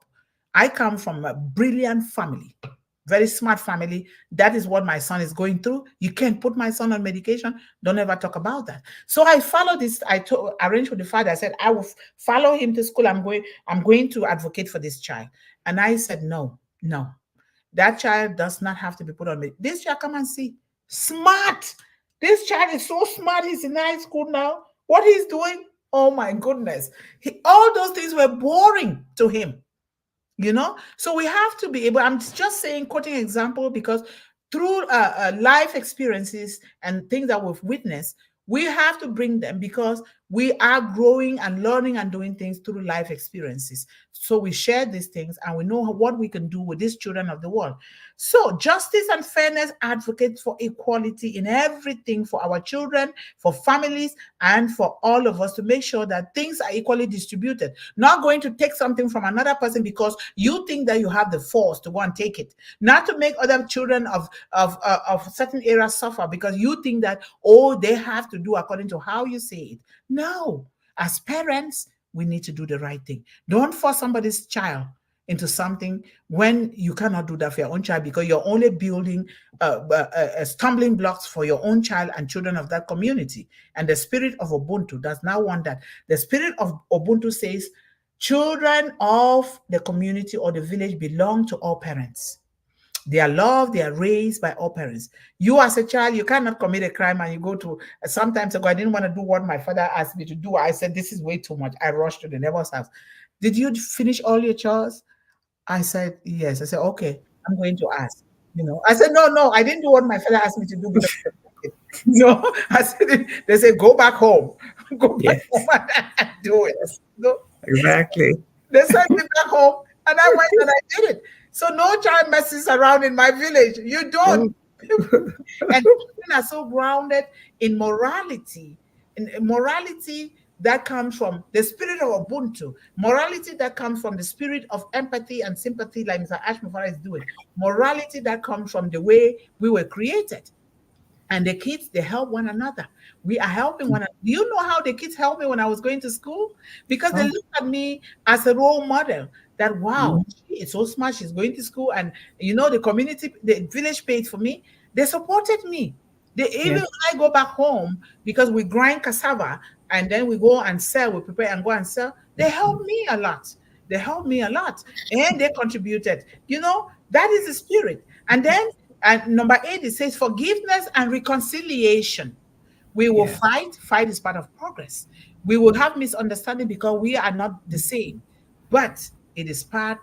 I come from a brilliant family. Very smart family. That is what my son is going through. You can't put my son on medication. Don't ever talk about that. So I followed this. I arranged with the father. I said, I will follow him to school. I'm going to advocate for this child. And I said, no. That child does not have to be put on me. This child, come and see. Smart. This child is so smart. He's in high school now. What he's doing, oh my goodness. All those things were boring to him. So we have to be able, I'm just saying, quoting example, because through life experiences and things that we've witnessed, we have to bring them because we are growing and learning and doing things through life experiences. So we share these things and we know what we can do with these children of the world. So justice and fairness advocates for equality in everything for our children, for families, and for all of us to make sure that things are equally distributed. Not going to take something from another person because you think that you have the force to go and take it. Not to make other children of certain areas suffer because you think that, oh, they have to do according to how you say it. No, as parents, we need to do the right thing. Don't force somebody's child into something when you cannot do that for your own child because you're only building stumbling blocks for your own child and children of that community. And the spirit of Ubuntu does not want that. The spirit of Ubuntu says children of the community or the village belong to all parents. They are loved, they are raised by all parents. You as a child, you cannot commit a crime and you go to, sometimes ago, I didn't want to do what my father asked me to do. I said, this is way too much. I rushed to the neighbor's house. Did you finish all your chores? I said, yes. I said, okay, I'm going to ask. I said, no, I didn't do what my father asked me to do. Because, I said, they said, go back home. Go back home and do it. Exactly. They sent me back home and I went and I did it. So no child messes around in my village. You don't. And children are so grounded in morality that comes from the spirit of Ubuntu, morality that comes from the spirit of empathy and sympathy, like Mr. Ashmufara is doing, morality that comes from the way we were created. And the kids, they help one another. We are helping one another. Do you know how the kids helped me when I was going to school? Because they looked at me as a role model. That, wow, she is so smart. She's going to school. And, the community, the village paid for me. They supported me. Even when I go back home, because we grind cassava and then we go and sell, we prepare and go and sell, they help me a lot. And they contributed. That is the spirit. And then, number 8, it says forgiveness and reconciliation. We will fight. Fight is part of progress. We will have misunderstanding because we are not the same. But it is part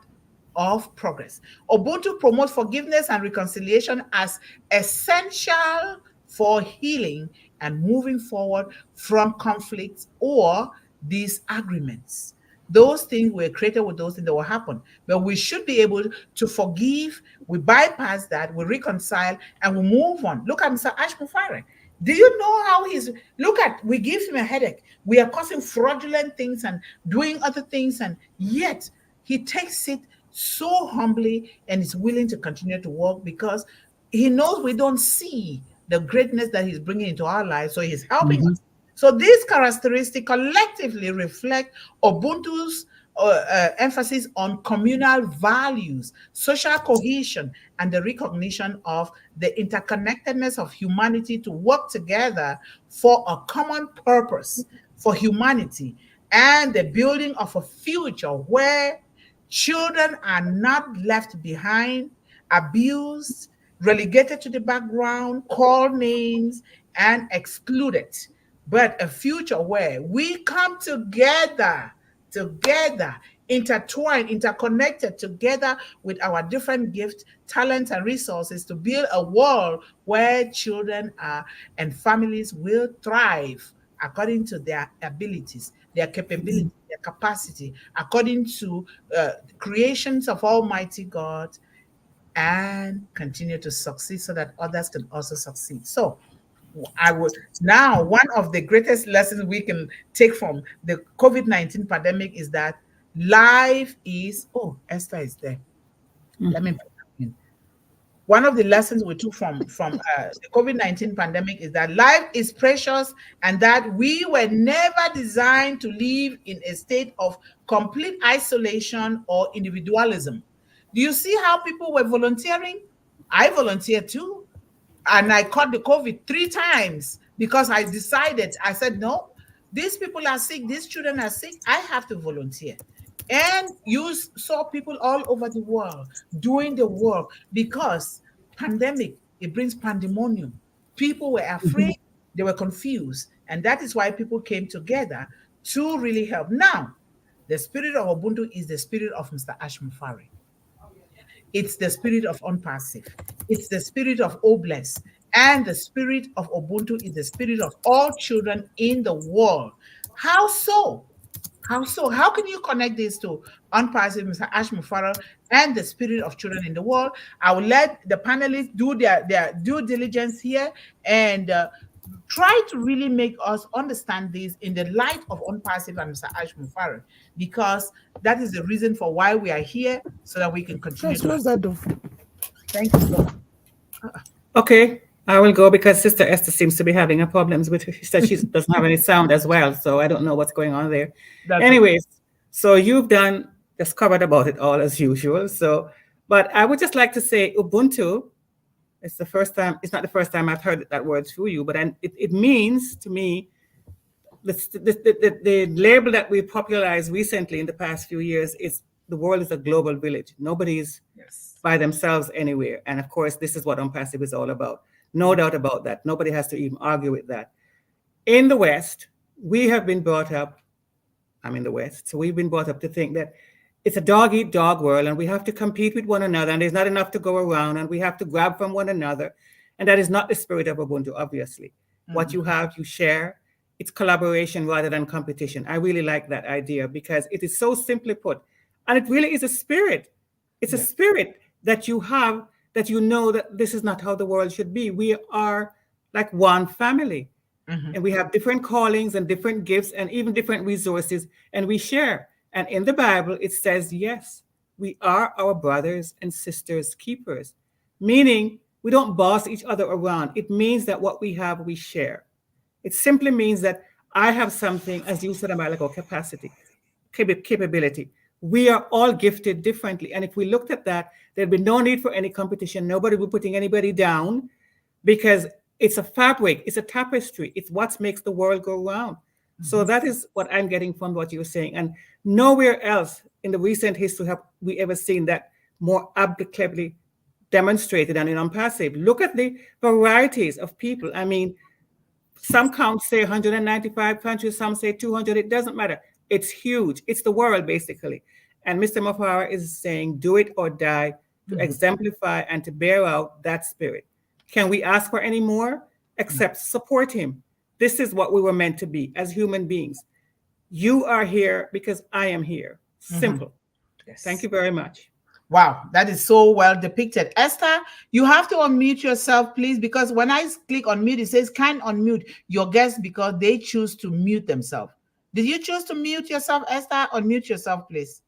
of progress. Ubuntu promotes forgiveness and reconciliation as essential for healing and moving forward from conflicts or disagreements. Those things were created with those things that will happen. But we should be able to forgive. We bypass that, we reconcile, and we move on. Look at Mr. Ashmufara. Do you know how we give him a headache. We are causing fraudulent things and doing other things, and yet he takes it so humbly and is willing to continue to work because he knows we don't see the greatness that he's bringing into our lives, so he's helping us. So these characteristics collectively reflect Ubuntu's emphasis on communal values, social cohesion, and the recognition of the interconnectedness of humanity to work together for a common purpose for humanity and the building of a future where children are not left behind, abused, relegated to the background, called names, and excluded, but a future where we come together, intertwined, interconnected together with our different gifts, talents, and resources to build a world where children and families will thrive according to their abilities, their capability, their capacity, according to creations of Almighty God, and continue to succeed so that others can also succeed. So one of the greatest lessons we can take from the COVID-19 pandemic is that life is, Esther is there. Let me put that in. One of the lessons we took from the COVID-19 pandemic is that life is precious and that we were never designed to live in a state of complete isolation or individualism. Do you see how people were volunteering? I volunteered too. And I caught the COVID 3 times because I said, no, these people are sick, these children are sick, I have to volunteer. And you saw people all over the world doing the work because pandemic, it brings pandemonium. People were afraid, they were confused. And that is why people came together to really help. Now, the spirit of Ubuntu is the spirit of Mr. Ash Mufari. It's the spirit of ONPASSIVE. It's the spirit of Obless. And the spirit of Ubuntu is the spirit of all children in the world. How so? How so? How can you connect these two? ONPASSIVE, Mr. Ash Mufara, and the spirit of children in the world. I will let the panelists do their due diligence here and try to really make us understand this in the light of ONPASSIVE and Mr. Ash Mufara, because that is the reason for why we are here, so that we can continue. Close that door. Thank you so much. Okay, I will go because Sister Esther seems to be having a problems with her. She said she doesn't have any sound as well, so I don't know what's going on there. Anyways, so you've just covered about it all as usual. So, but I would just like to say Ubuntu. It's the first time. It's not the first time I've heard that word through you, but it means to me the label that we popularized recently in the past few years is the world is a global village. Nobody's by themselves anywhere. And of course, this is what ONPASSIVE is all about. No doubt about that. Nobody has to even argue with that. In the West, we have been brought up, I'm in the West, so we've been brought up to think that it's a dog-eat-dog world and we have to compete with one another and there's not enough to go around and we have to grab from one another. And that is not the spirit of Ubuntu, obviously. What you have, you share. It's collaboration rather than competition. I really like that idea because it is so simply put. And it really is a spirit. It's a spirit that you have, that you know that this is not how the world should be. We are like one family. And we have different callings and different gifts and even different resources, and we share. And in the Bible, it says, yes, we are our brothers and sisters' keepers, meaning we don't boss each other around. It means that what we have, we share. It simply means that I have something, as you said, about like capacity, capability. We are all gifted differently. And if we looked at that, there'd be no need for any competition. Nobody would be putting anybody down because it's a fabric, it's a tapestry. It's what makes the world go round. So that is what I'm getting from what you're saying. And nowhere else in the recent history have we ever seen that more ably demonstrated than in ONPASSIVE. Look at the varieties of people. I mean, some counts say 195 countries, some say 200. It doesn't matter. It's huge. It's the world, basically. And Mr. Mufara is saying, do it or die, to exemplify and to bear out that spirit. Can we ask for any more? Except support him. This is what we were meant to be as human beings. You are here because I am here. Simple. Yes. Thank you very much. Wow, that is so well depicted. Esther, you have to unmute yourself, please, because when I click on mute, it says can't unmute your guests because they choose to mute themselves. Did you choose to mute yourself, Esther? Unmute yourself, please.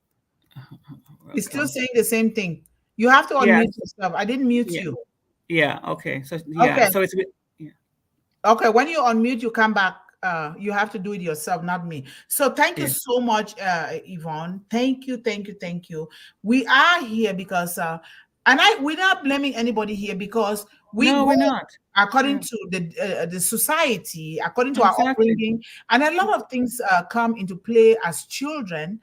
It's still saying the same thing. You have to unmute yourself. I didn't mute you. Yeah, okay. So so it's okay, when you unmute, you come back. You have to do it yourself, not me. So thank you so much, Yvonne. Thank you. We are here because we're not blaming anybody here because we're not according to the society, according to our upbringing, and a lot of things come into play as children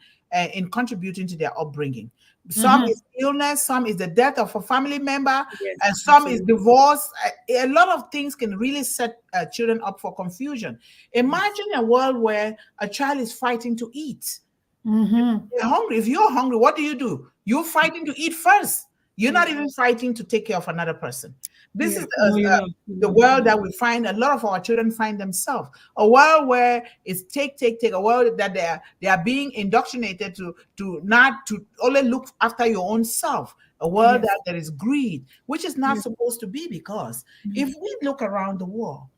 in contributing to their upbringing. Some is illness, some is the death of a family member, and some is divorce. A lot of things can really set children up for confusion. Imagine a world where a child is fighting to eat. You're hungry. If you're hungry, what do? You're fighting to eat first. You're not even fighting to take care of another person. This is the world that we find a lot of our children find themselves. A world where it's take. A world that they are being indoctrinated to not to only look after your own self. A world that there is greed, which is not supposed to be, because if we look around the world,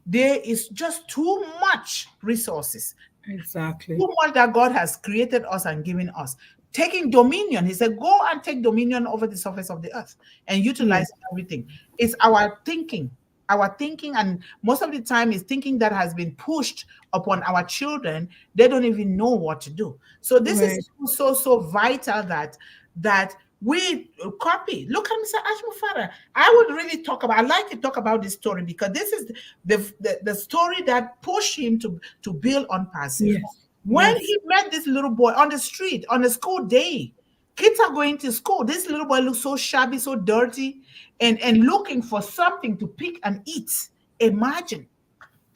there is just too much resources. Exactly. Too much that God has created us and given us. Taking dominion. He said, go and take dominion over the surface of the earth and utilize everything. It's our thinking, and most of the time is thinking that has been pushed upon our children. They don't even know what to do. So this is so vital that we copy. Look at Mr. Ash Mufara. I'd like to talk about this story because this is the story that pushed him to build ONPASSIVE. When Yes. he met this little boy on the street, on a school day, kids are going to school. This little boy looks so shabby, so dirty, and looking for something to pick and eat. Imagine.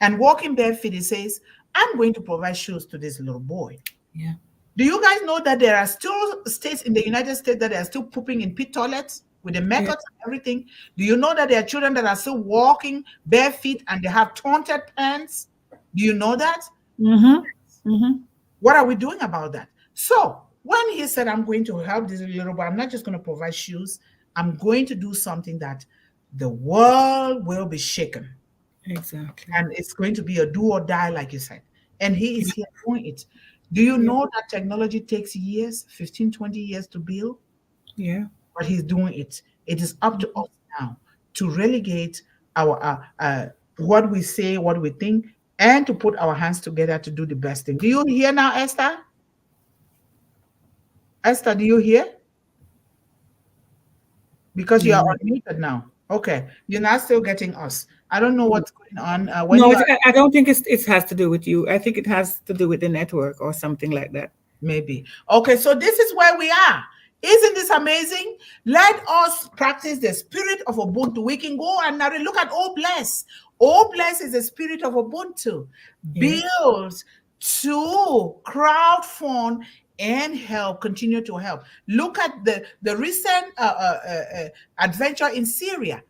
And walking barefoot, he says, I'm going to provide shoes to this little boy. Yeah. Do you guys know that there are still states in the United States that are still pooping in pit toilets with the methods and everything? Do you know that there are children that are still walking barefoot and they have taunted pants? Do you know that? Mm-hmm. Mm-hmm. What are we doing about that? So when he said, I'm going to help this little boy, I'm not just going to provide shoes, I'm going to do something that the world will be shaken. Exactly. And it's going to be a do or die, like you said. And he is here doing it. Do you know that technology takes years, 15, 20 years to build? Yeah. But he's doing it. It is up to us now to relegate our what we say, what we think, and to put our hands together to do the best thing. Do you hear now, Esther? Esther, do you hear? Because you are unmuted now. Okay, you're not still getting us. I don't know what's going on. When No, you are, I don't think it has to do with you. I think it has to do with the network or something like that. maybe. Okay, so this is where we are. Isn't this amazing? Let us practice the spirit of Ubuntu. We can go and now look at Oh Bless. Oh Bless is the spirit of Ubuntu. Build to crowdfund and help, continue to help. Look at the recent adventure in Syria.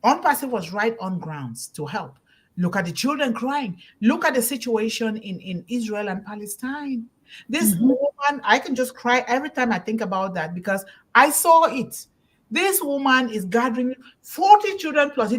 ONPASSIVE was right on grounds to help. Look at the children crying. Look at the situation in Israel and Palestine. This woman, I can just cry every time I think about that because I saw it. This woman is gathering 40 children plus.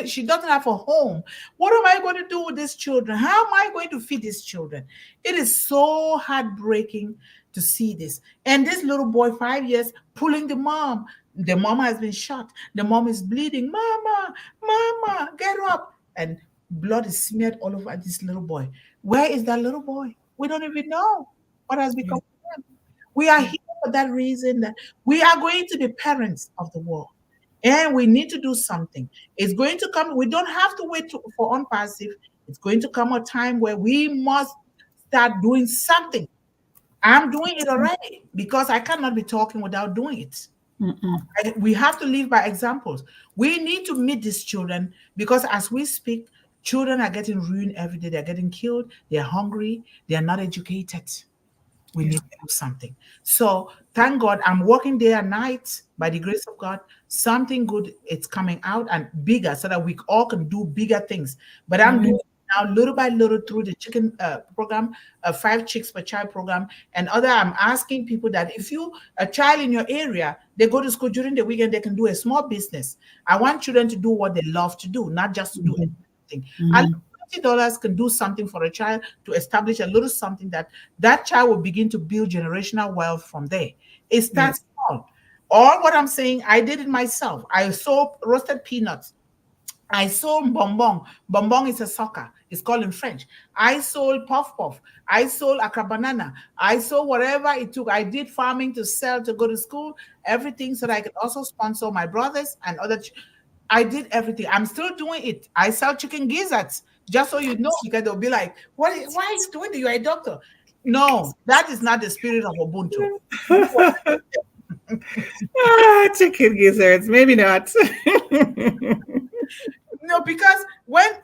She doesn't have a home. What am I going to do with these children? How am I going to feed these children? It is so heartbreaking to see this. And this little boy, 5 years, pulling the mom. The mom has been shot. The mom is bleeding. Mama, mama, get up. And blood is smeared all over this little boy. Where is that little boy? We don't even know what has become of him. We are here for that reason that we are going to be parents of the world. And we need to do something. It's going to come. We don't have to wait for ONPASSIVE. It's going to come a time where we must start doing something. I'm doing it already because I cannot be talking without doing it. We have to live by examples. We need to meet these children because as we speak, children are getting ruined every day. They're getting killed. They're hungry. They're not educated. We need to do something. So thank God I'm working day and night by the grace of God. Something good is coming out and bigger so that we all can do bigger things. But I'm doing now little by little through the chicken program, 5 chicks per child program, and other. I'm asking people that if you a child in your area, they go to school during the weekend, they can do a small business. I want children to do what they love to do, not just to do anything. And $20 can do something for a child to establish a little something that child will begin to build generational wealth from there. It starts small. All what I'm saying, I did it myself. I sold roasted peanuts. I sold bonbon. Bonbon is a sucker. It's called in French. I sold puff puff. I sold akra banana. I sold whatever it took. I did farming to sell, to go to school, everything so that I could also sponsor my brothers and other. I did everything. I'm still doing it. I sell chicken gizzards, just so you know, because they'll be like, why are you doing it? You're a doctor. No, that is not the spirit of Ubuntu. Chicken gizzards, maybe not. No, because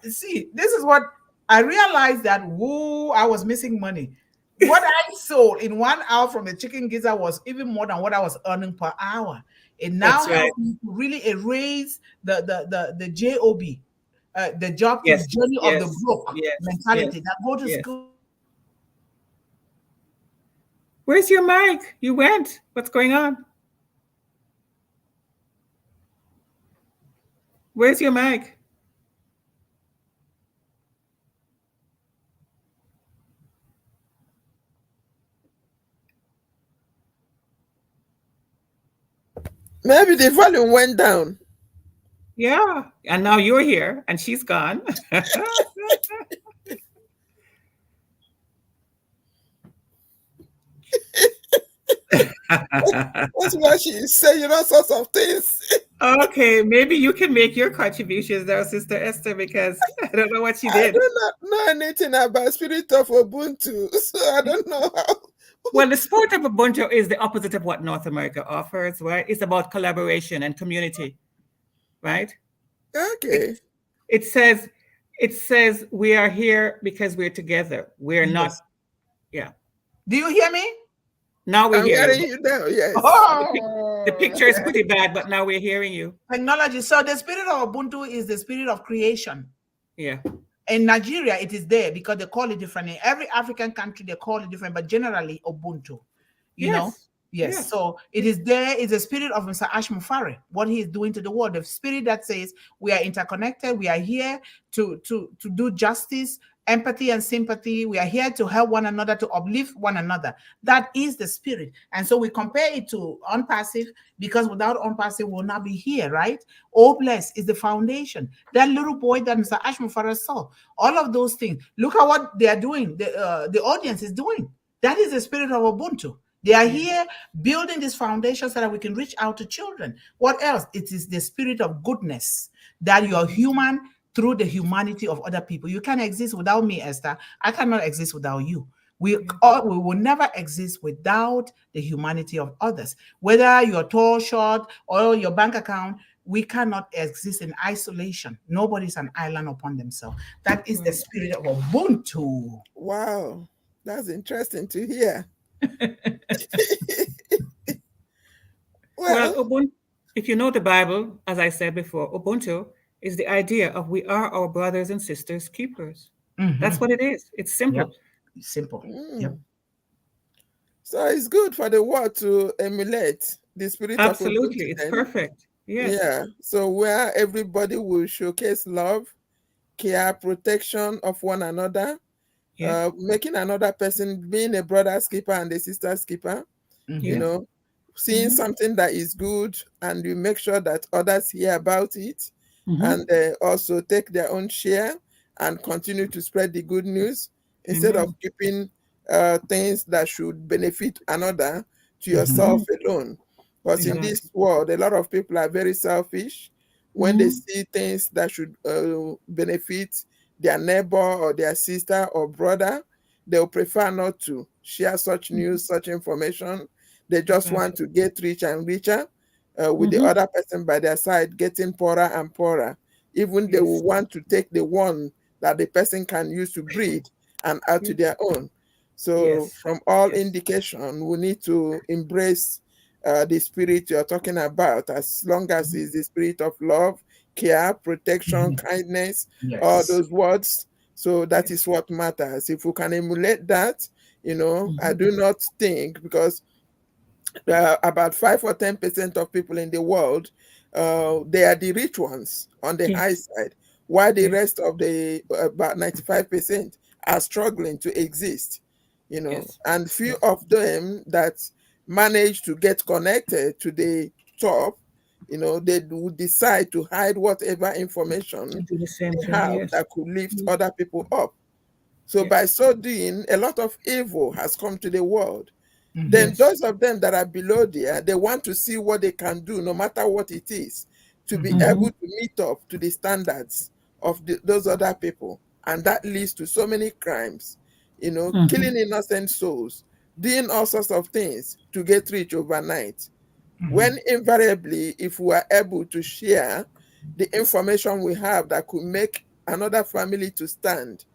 this is what I realized that, I was missing money. What I sold in 1 hour from the chicken gizzard was even more than what I was earning per hour. It now helps me to really erase the job, the job to journey of the broke mentality that go to school. Where's your mic? You went. What's going on? Where's your mic? Maybe the volume went down. Yeah, and now you're here, and she's gone. That's why she's saying all sorts of things. Okay, maybe you can make your contributions there, Sister Esther, because I don't know what she I did. do not know anything about spirit of Ubuntu, so I don't know how. Well, the spirit of Ubuntu is the opposite of what North America offers, right? It's about collaboration and community, right? Okay. It says we are here because we're together. We're Yes. not, yeah. Do you hear me? Now we I'm hear hearing you. you now, yes. The picture is pretty bad, but now we're hearing you. Technology. So the spirit of Ubuntu is the spirit of creation. Yeah. In Nigeria, it is there because they call it different. In every African country, they call it different, but generally Ubuntu. You know? Yes. Yes. So it is there. It's the spirit of Mr. Ash Mufare, what he is doing to the world. The spirit that says we are interconnected. We are here to do justice, empathy, and sympathy. We are here to help one another, to uplift one another. That is the spirit. And so we compare it to ONPASSIVE because without ONPASSIVE, we'll not be here, right? O-Bless is the foundation. That little boy that Mr. Ash Mufare saw, all of those things. Look at what they are doing. The audience is doing. That is the spirit of Ubuntu. They are here building this foundation so that we can reach out to children. What else? It is the spirit of goodness, that you are human through the humanity of other people. You can't exist without me, Esther. I cannot exist without you. We will never exist without the humanity of others. Whether you're tall, short, or your bank account, we cannot exist in isolation. Nobody's an island upon themselves. That is the spirit of Ubuntu. Wow, that's interesting to hear. Well, Ubuntu, if you know the Bible, as I said before, Ubuntu is the idea of we are our brothers and sisters keepers. That's what it is. It's simple. Yep. Simple. Yep. So it's good for the world to emulate the spirit Absolutely. of Ubuntu. It's perfect. Yes. Yeah. So where everybody will showcase love, care, protection of one another, making another person, being a brother's keeper and a sister's keeper, you know, seeing something that is good and you make sure that others hear about it and also take their own share and continue to spread the good news instead of keeping things that should benefit another to yourself alone. Because in this world, a lot of people are very selfish. When they see things that should benefit their neighbor or their sister or brother, they'll prefer not to share such news, such information. They just want to get rich and richer with the other person by their side getting poorer and poorer. Even they will want to take the one that the person can use to breed and add to their own. So from all indication, we need to embrace the spirit you're talking about, as long as it's the spirit of love, care, protection, kindness, all those words. So that is what matters. If we can emulate that, you know, I do not think, because about 5 or 10% of people in the world, they are the rich ones on the high side, while the rest of the about 95% are struggling to exist, you know, and few of them that manage to get connected to the top, you know, they would decide to hide whatever information they have that could lift other people up. So by so doing, a lot of evil has come to the world. Then those of them that are below there, they want to see what they can do, no matter what it is, to be able to meet up to the standards of those other people. And that leads to so many crimes, you know, killing innocent souls, doing all sorts of things to get rich overnight. When invariably, if we are able to share the information we have that could make another family to stand,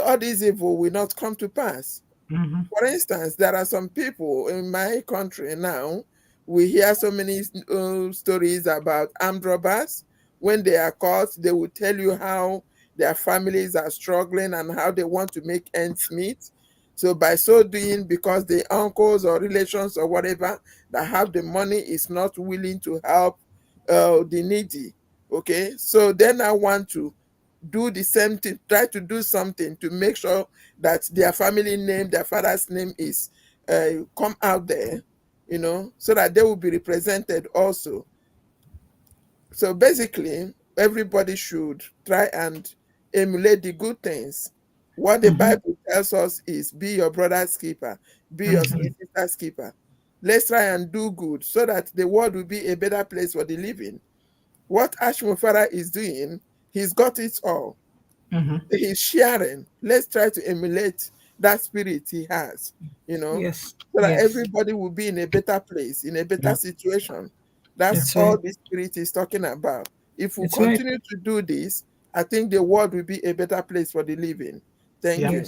all this evil will not come to pass. For instance, there are some people in my country now, we hear so many stories about armed robbers. When they are caught, they will tell you how their families are struggling and how they want to make ends meet. So by so doing, because the uncles or relations or whatever that have the money is not willing to help the needy, okay? So then I want to do the same thing, try to do something to make sure that their family name, their father's name is come out there, you know, so that they will be represented also. So basically, everybody should try and emulate the good things. What the Bible tells us is be your brother's keeper, be your sister's keeper. Let's try and do good so that the world will be a better place for the living. What Ashmufara is doing, he's got it all. He's sharing. Let's try to emulate that spirit he has, Yes. so that Yes. everybody will be in a better place, in a better situation. That's all the spirit is talking about. If we continue to do this, I think the world will be a better place for the living. Thank you.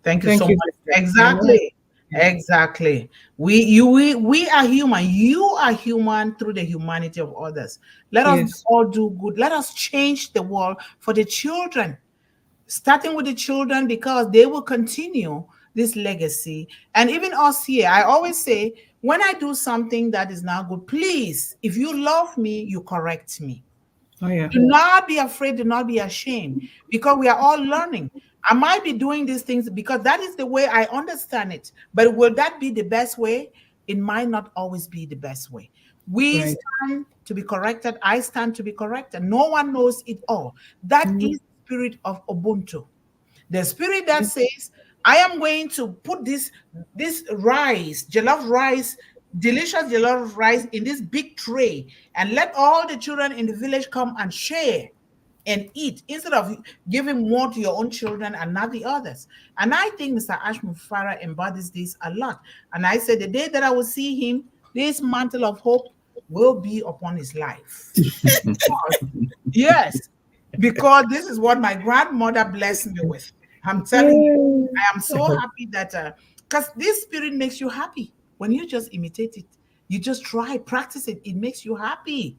Thank you so much. Exactly. Exactly. We are human. You are human through the humanity of others. Let us all do good. Let us change the world for the children, starting with the children, because they will continue this legacy. And even us here, I always say, when I do something that is not good, please, if you love me, you correct me. Oh, yeah. Do not be afraid, do not be ashamed, because we are all learning. I might be doing these things because that is the way I understand it. But will that be the best way? It might not always be the best way. We stand to be corrected. I stand to be corrected. No one knows it all. That is the spirit of Ubuntu. The spirit that says, I am going to put this rice, jollof rice, delicious jollof rice in this big tray, and let all the children in the village come and share and eat, instead of giving more to your own children and not the others. And I think Mr. Ashmufara embodies this a lot. And I said, the day that I will see him, this mantle of hope will be upon his life. Yes, because this is what my grandmother blessed me with. I'm telling you, I am so happy that, because this spirit makes you happy. When you just imitate it, you just try, practice it, it makes you happy.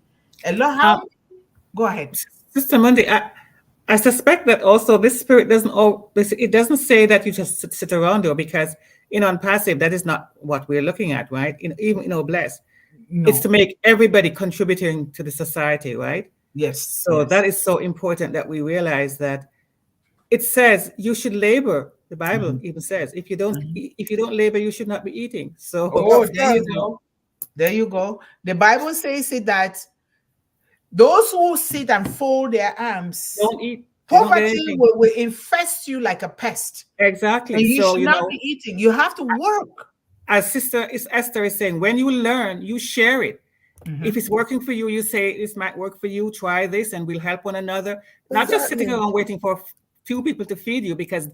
Go ahead. Sister Mundih, I suspect that also this spirit doesn't say that you just sit around there, because ONPASSIVE, that is not what we're looking at, right? Even Bless. No. It's to make everybody contributing to the society, right? Yes. So that is so important that we realize that it says you should labor. The Bible even says, if you don't labor, you should not be eating. So there you go. There you go. The Bible says it that those who sit and fold their arms don't eat. Poverty will infest you like a pest. Exactly. And you should not be eating. You have to work. As Esther is saying, when you learn, you share it. If it's working for you, you say, this might work for you, try this, and we'll help one another. Not just sitting around waiting for few people to feed you, because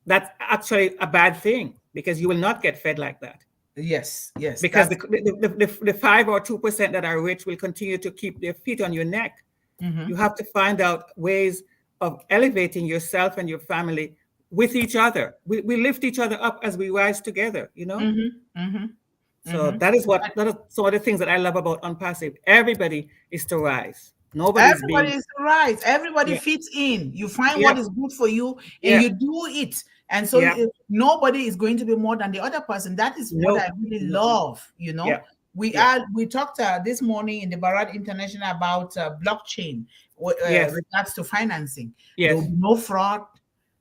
that's actually a bad thing, because you will not get fed like that. Yes, yes. Because the 5 or 2% that are rich will continue to keep their feet on your neck. You have to find out ways of elevating yourself and your family with each other. We lift each other up as we rise together, So that is some of the things that I love about ONPASSIVE. Everybody is to rise. Everybody is to rise. Everybody fits in. You find what is good for you and you do it. And so nobody is going to be more than the other person. That is what I really love, We talked this morning in the Barilla International about blockchain regards to financing. There will be no fraud.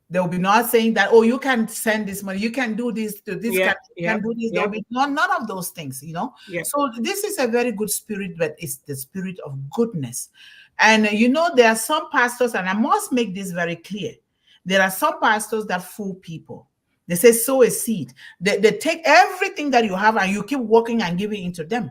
They will be not saying that, oh, you can send this money, you can do this to this country, you can do this. There will be none of those things, So this is a very good spirit, but it's the spirit of goodness. And there are some pastors, and I must make this very clear. There are some pastors that fool people. They say, sow a seed. They take everything that you have and you keep working and giving into them.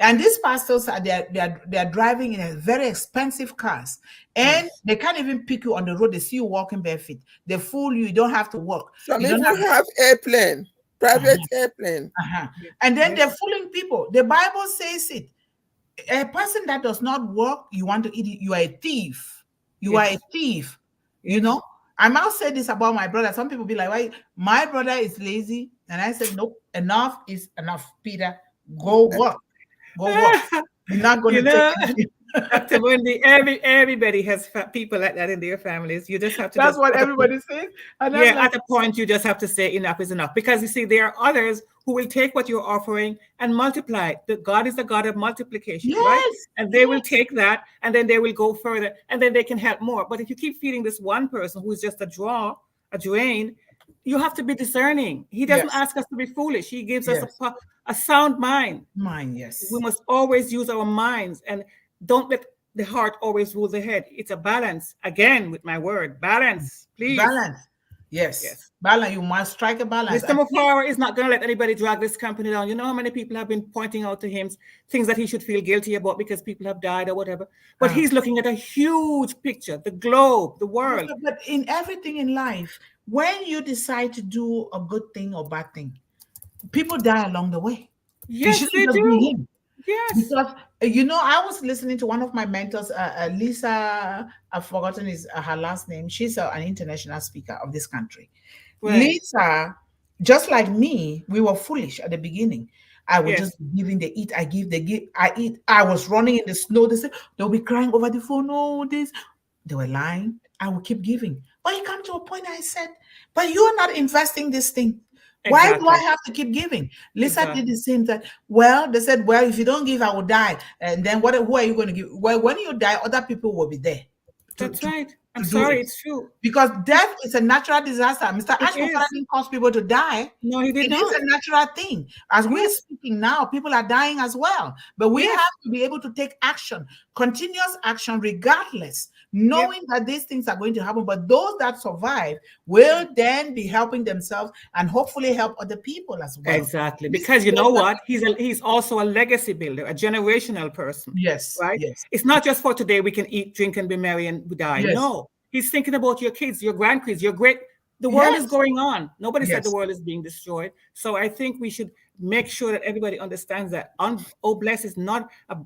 And these pastors they're driving in a very expensive cars, and they can't even pick you on the road. They see you walking barefoot. They fool you. You don't have to work. Some even have airplane, private airplane, and then they're fooling people. The Bible says it. A person that does not work, you want to eat it. You are a thief. You are a thief. I must say this about my brother. Some people be like, "Why my brother is lazy?" And I said, "Nope. Enough is enough, Peter. Go work." Go work. You're not going to take it. Dr. Mundih, everybody has people like that in their families. You just have to. That's what everybody says. At a point, you just have to say enough is enough, because you see, there are others who will take what you're offering and multiply. God is the God of multiplication, right? And they will take that, and then they will go further, and then they can help more. But if you keep feeding this one person who is just a drain, you have to be discerning. He doesn't ask us to be foolish. He gives us a sound mind. We must always use our minds, and don't let the heart always rule the head. It's a balance. Again, with my word, balance, please. Balance. Yes. Balance. You must strike a balance. Mr. Mufara is not going to let anybody drag this company down. You know how many people have been pointing out to him things that he should feel guilty about because people have died or whatever. But he's looking at a huge picture, the globe, the world. But in everything in life, when you decide to do a good thing or bad thing, people die along the way. Yes, they do. Yes. Because, you know, I was listening to one of my mentors, Lisa, I've forgotten her last name. She's an international speaker of this country. Right. Lisa, just like me, we were foolish at the beginning. I was just giving, they eat, I give, they give, I eat. I was running in the snow. They said, they'll be crying over the phone. Oh, this. They were lying. I will keep giving. But it came to a point I said, but you're not investing this thing. Why do I have to keep giving? Lisa did the same thing. Well, they said, well, if you don't give, I will die. And then who are you going to give? Well, when you die, other people will be there. That's right. I'm sorry, it's true. Because death is a natural disaster. Mr. Ashford didn't cause people to die. No, he did not. It is a natural thing. As we're speaking now, people are dying as well. But we have to be able to take action, continuous action, regardless, knowing that these things are going to happen. But those that survive will then be helping themselves and hopefully help other people as well. Exactly. Because you know what? He's also a legacy builder, a generational person. Yes. Right? Yes. It's not just for today we can eat, drink, and be merry and die. Yes. No. He's thinking about your kids, your grandkids, your great. The world is going on. Nobody said the world is being destroyed. So I think we should make sure that everybody understands that Bless is not a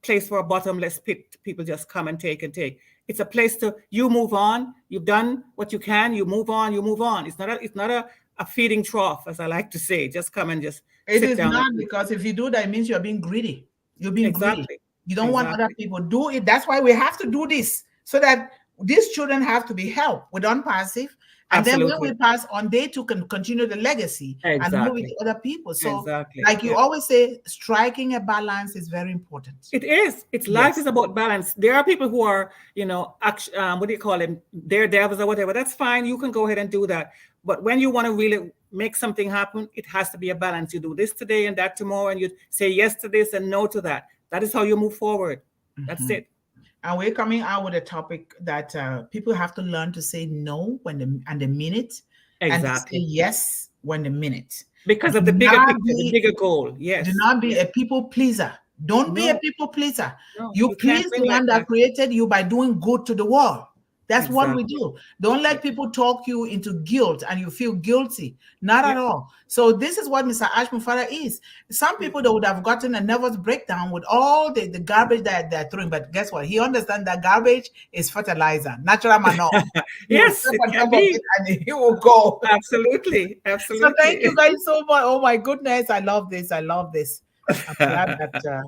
place for a bottomless pit. People just come and take and take. It's a place to, you move on. You've done what you can. You move on. You move on. It's not a feeding trough, as I like to say. Just come and just sit down. It is not, because if you do that, it means you're being greedy. You're being greedy. You don't want other people to do it. That's why we have to do this, so that these children have to be helped with ONPASSIVE. And then when we pass on, they too can continue the legacy and move with other people. So like you always say, striking a balance is very important. It is. Life is about balance. There are people who are, what do you call them? Daredevils or whatever. That's fine. You can go ahead and do that. But when you want to really make something happen, it has to be a balance. You do this today and that tomorrow, and you say yes to this and no to that. That is how you move forward. That's it. And we're coming out with a topic that people have to learn to say no when they mean it, and to say yes when they mean it. Because of the bigger picture, the bigger goal. Yes. Do not be a people pleaser. Don't be a people pleaser. No, you please the one that created you by doing good to the world. That's what we do. Don't let people talk you into guilt and you feel guilty. Not at all. So this is what Mr. Ashmufara is. Some people that would have gotten a nervous breakdown with all the garbage that they're throwing. But guess what? He understands that garbage is fertilizer, natural manure. Yes, it can be. And he will go. Absolutely. Absolutely. So thank you guys so much. Oh my goodness. I love this. I love this. I'm glad that,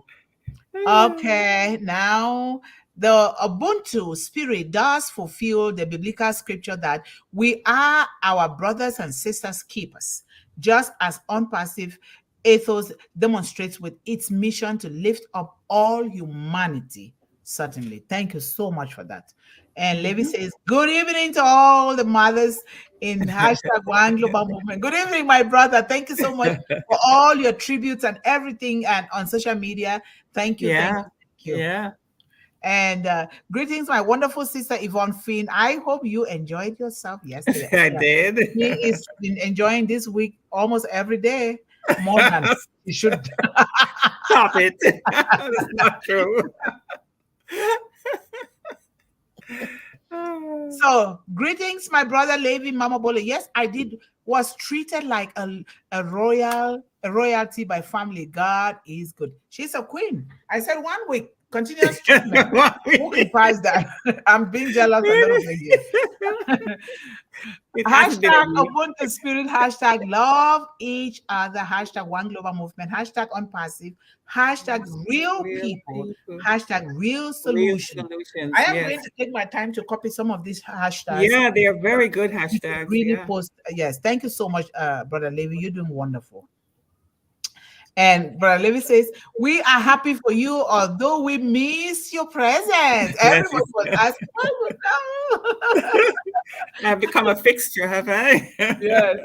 okay, now the Ubuntu spirit does fulfill the biblical scripture that we are our brothers and sisters keepers, just as ONPASSIVE ethos demonstrates with its mission to lift up all humanity. Certainly. Thank you so much for that. And Levi says, good evening to all the mothers in #One Global Movement. Good evening, my brother. Thank you so much for all your tributes and everything and on social media. Thank you. Thank you. Yeah. And greetings, my wonderful sister Yvonne Finn. I hope you enjoyed yourself yesterday. I did. He is been enjoying this week almost every day, more than he should. Stop it. That's not true. So, greetings, my brother Levi Mama Bolo. Yes, I did. Was treated like a royalty by family. God is good. She's a queen. I said 1 week. Continuous treatment. Who can pass that? I'm being jealous a little bit here. #Ubuntu Spirit, #love each other, #One Global Movement, #ONPASSIVE, #real people, #real solutions. I am going to take my time to copy some of these hashtags. Yeah, they are very good hashtags. Really post. Yes, thank you so much, Brother Levi. You're doing wonderful. And Brother Levi says, we are happy for you, although we miss your presence. Everyone was asking, I've become a fixture, have I? Yes,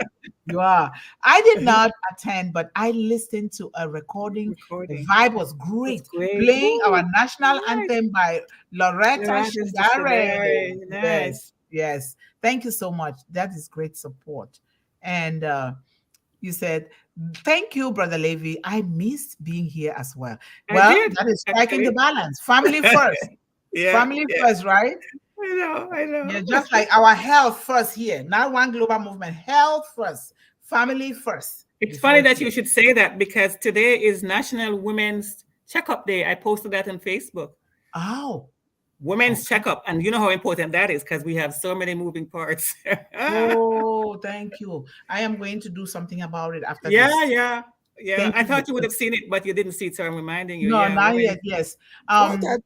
you are. I did not attend, but I listened to a recording. The vibe was great. Playing our national anthem by Loretta Shigare. Nice. Yes. Thank you so much. That is great support. And you said, thank you, Brother Levy. I missed being here as well. I Well, did, that is striking the actually. balance. Family first. Yeah, Family yeah. first, right? I know. Yeah, just like our health first here. Not one global movement. Health first. Family first. It's before funny that you. you should say that because today is National Women's Checkup Day. I posted that on Facebook. Oh. Women's checkup. And you know how important that is because we have so many moving parts. Oh, thank you. I am going to do something about it after Yeah, this. yeah, yeah. Thank I you. thought you would have seen it, but you didn't see it, so I'm reminding you. No, Yeah, not women. yet. Yes.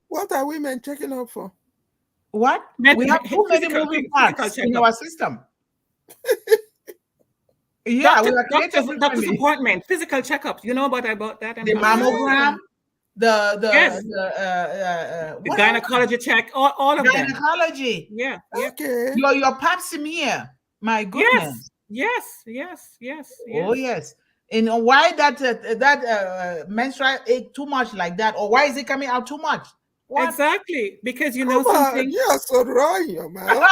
What are women checking up for? What? Men- We have too many physical- moving physical parts in checkup. our system. Yeah, we are created Doctor's differently. appointment, physical checkups. You know about that? The mammogram, the Yes. what else? Gynecology check, all of them. Gynecology. Yeah, yeah. Okay. Your pap smear. My goodness. Yes. Oh yes. And why that menstrual ache too much like that, or why is it coming out too much? What? Exactly, because you know Come on, something. you're so raw in your mouth.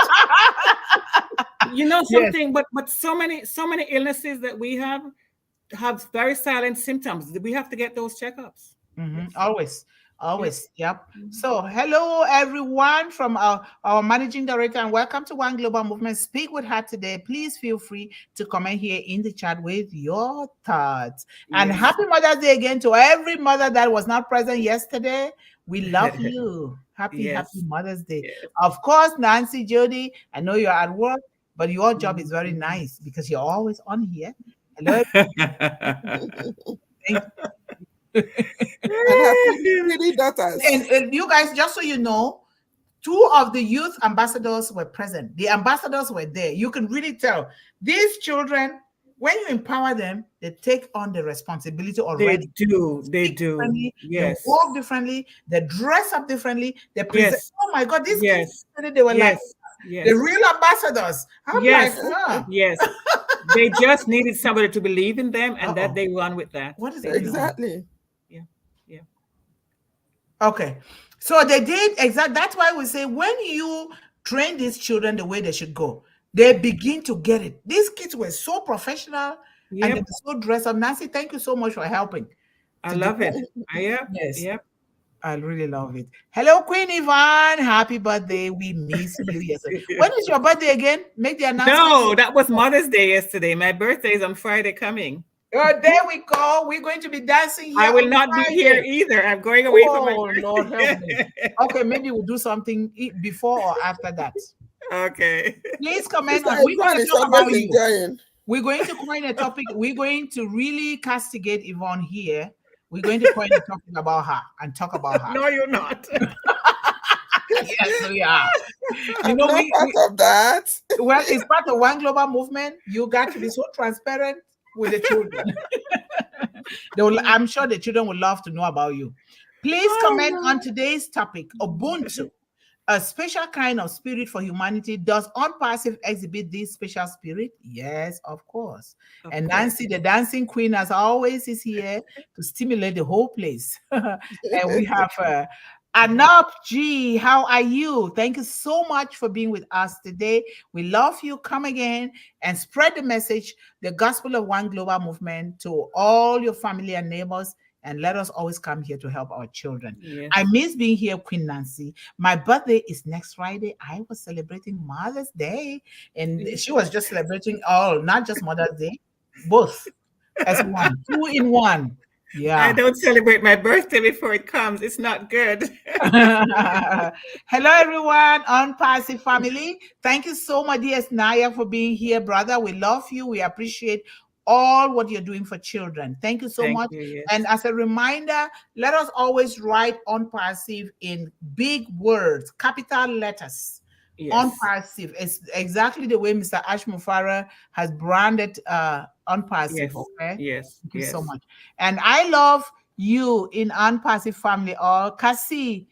You know Yes. something, but so many illnesses that we have very silent symptoms. We have to get those checkups. Always. Yep. So hello everyone from our managing director, and welcome to One Global Movement. Speak with her today. Please feel free to comment here in the chat with your thoughts. And Yes. happy Mother's Day again to every mother that was not present yesterday. We love you. Happy Mother's Day. Yes. Of course, Nancy, Jody, I know you're at work, but your job is very nice because you're always on here. Hello. Thank And happy pretty daughters. And you guys, just so you know, 2 of the youth ambassadors were present. The ambassadors were there. You can really tell these children, when you empower them, they take on the responsibility already. They do. Yes. They walk differently. They dress up differently. They present. Yes. Oh my God, these Yes. kids, they were like Yes. the real ambassadors. I'm Yes. like, huh. Yes. They just needed somebody to believe in them and that they run with that. What is They it? do. Exactly. Yeah. Okay. So they did exactly. That's why we say when you train these children the way they should go, they begin to get it. These kids were so professional and they were so dressed up. Nancy, thank you so much for helping. I love it. Yes. Yep. I really love it. Hello, Queen Yvonne. Happy birthday. We miss you yesterday. When is your birthday again? Make the announcement. No, that was Mother's Day yesterday. My birthday is on Friday coming. There we go. We're going to be dancing here. I will not be here either. I'm going away from my birthday. Lord help me. Okay, maybe we'll do something before or after that. Okay. Please comment. Sister We're going to talk about you. enjoying. We're going to coin a topic. We're going to really castigate Yvonne here. We're going to coin a topic about her and talk about her. No, you're not. Yes, we are. I'm not part of that. Well, it's part of One Global Movement. You got to be so transparent with the children. I'm sure the children would love to know about you. Please comment on today's topic, Ubuntu, a special kind of spirit for humanity. Does ONPASSIVE exhibit this special spirit? Yes, of course. And Nancy, the dancing queen, as always, is here to stimulate the whole place. And we have Anop G, how are you? Thank you so much for being with us today. We love you. Come again and spread the message, the gospel of One Global Movement, to all your family and neighbors. And let us always come here to help our children. Yes. I miss being here, Queen Nancy. My birthday is next Friday. I was celebrating Mother's Day. And she was just celebrating not just Mother's Day, both as one, 2 in 1. Yeah. I don't celebrate my birthday before it comes. It's not good. Hello, everyone, ONPASSIVE family. Thank you so much, dear Naya, for being here, brother. We love you. We appreciate all what you're doing for children. Thank you so much. Yes. And as a reminder, let us always write ONPASSIVE in big words, capital letters. Yes. ONPASSIVE is exactly the way Mr. Ash Mufara has branded ONPASSIVE. Yes. Okay. Yes. Thank you so much. And I love you in ONPASSIVE family. Cassie,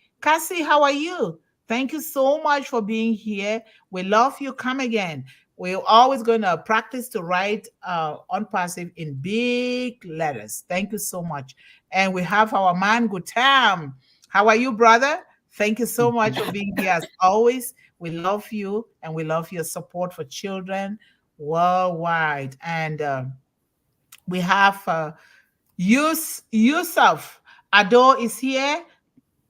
how are you? Thank you so much for being here. We love you. Come again. We're always going to practice to write ONPASSIVE in big letters. Thank you so much. And we have our man Gutam. How are you, brother? Thank you so much for being here as always. We love you, and we love your support for children worldwide. And we have Yusuf Ado is here.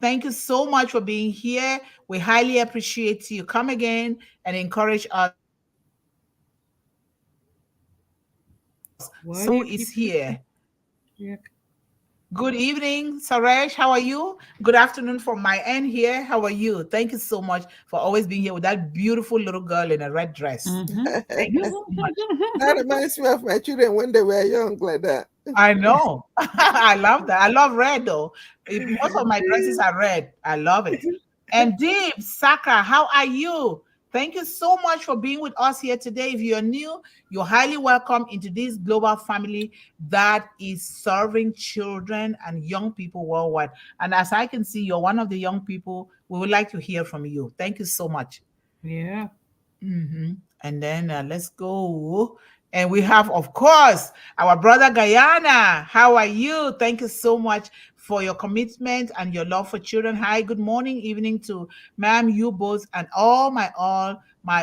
Thank you so much for being here. We highly appreciate you. Come again and encourage us. Why do So you is keep here. Yeah. Good evening, Saresh. How are you? Good afternoon from my end here. How are you? Thank you so much for always being here with that beautiful little girl in a red dress. Thank you so much. That reminds me of my children when they were young, like that. I know. I love that. I love red though. Most of my dresses are red. I love it. And Deep Saka, how are you? Thank you so much for being with us here today. If you're new, you're highly welcome into this global family that is serving children and young people worldwide. And as I can see, you're one of the young people. We would like to hear from you. Thank you so much. Yeah. And then let's go. And we have, of course, our brother Guyana. How are you? Thank you so much for your commitment and your love for children. Hi, good morning, evening to ma'am, you both, and all my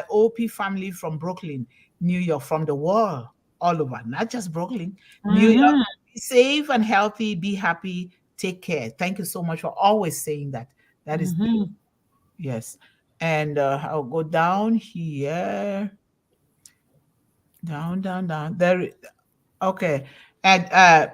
OP family from Brooklyn, New York, from the world, all over, not just Brooklyn, New York. Be safe and healthy. Be happy. Take care. Thank you so much for always saying that. That is beautiful. Yes. And I'll go down here. Down. There. Okay. And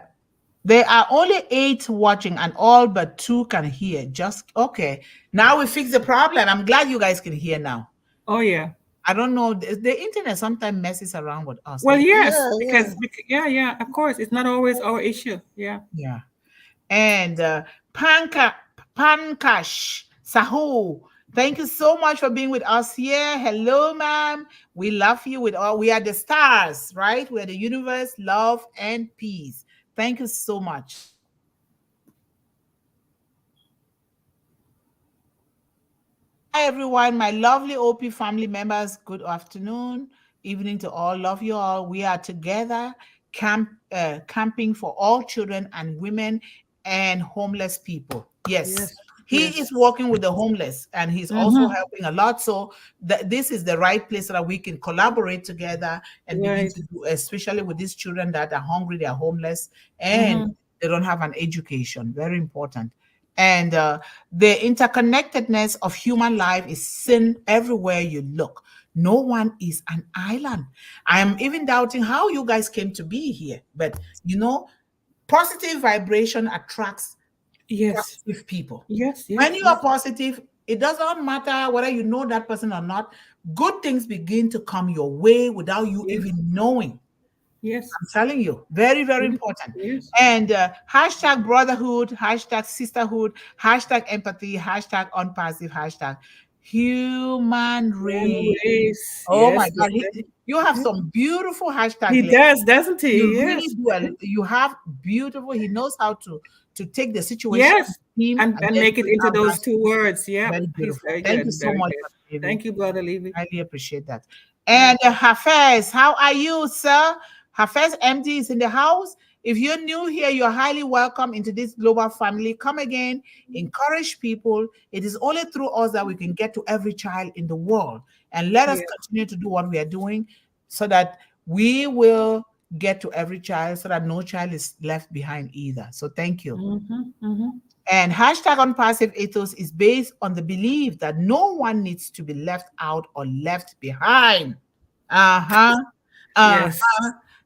there are only 8 watching, and all but 2 can hear. Just okay. Now we fix the problem. I'm glad you guys can hear now. Oh yeah. I don't know. The internet sometimes messes around with us. Well, yes, because of course, it's not always our issue. Yeah. Yeah. And Pankaj Sahu, thank you so much for being with us here. Hello, ma'am. We love you with all. We are the stars, right? We're the universe, love, and peace. Thank you so much. Hi, everyone. My lovely OP family members. Good afternoon, evening to all. Love you all. We are together camping for all children and women and homeless people. Yes. He is working with the homeless, and he's also helping a lot. So this is the right place so that we can collaborate together and begin to do, especially with these children that are hungry, they are homeless, and they don't have an education. Very important. And the interconnectedness of human life is seen everywhere you look. No one is an island. I am even doubting how you guys came to be here. But, positive vibration attracts positive people. Yes. When you are positive, it doesn't matter whether you know that person or not. Good things begin to come your way without you even knowing. Yes. I'm telling you, very, very important. And hashtag brotherhood, hashtag sisterhood, hashtag empathy, hashtag unpassive, hashtag human race. Oh my God. You have some beautiful hashtags. He does, doesn't he? You really do. You have beautiful. He knows how to take the situation and make it into those 2 words. Yeah. Very beautiful. Thank you so much. Thank you, Brother Levy. I really appreciate that. And Hafez, how are you, sir? Hafez MD is in the house. If you're new here, you're highly welcome into this global family. Come again, encourage people. It is only through us that we can get to every child in the world. And let us continue to do what we are doing so that we will get to every child, so that no child is left behind either. So thank you. And hashtag unpassive ethos is based on the belief that no one needs to be left out or left behind. Yes.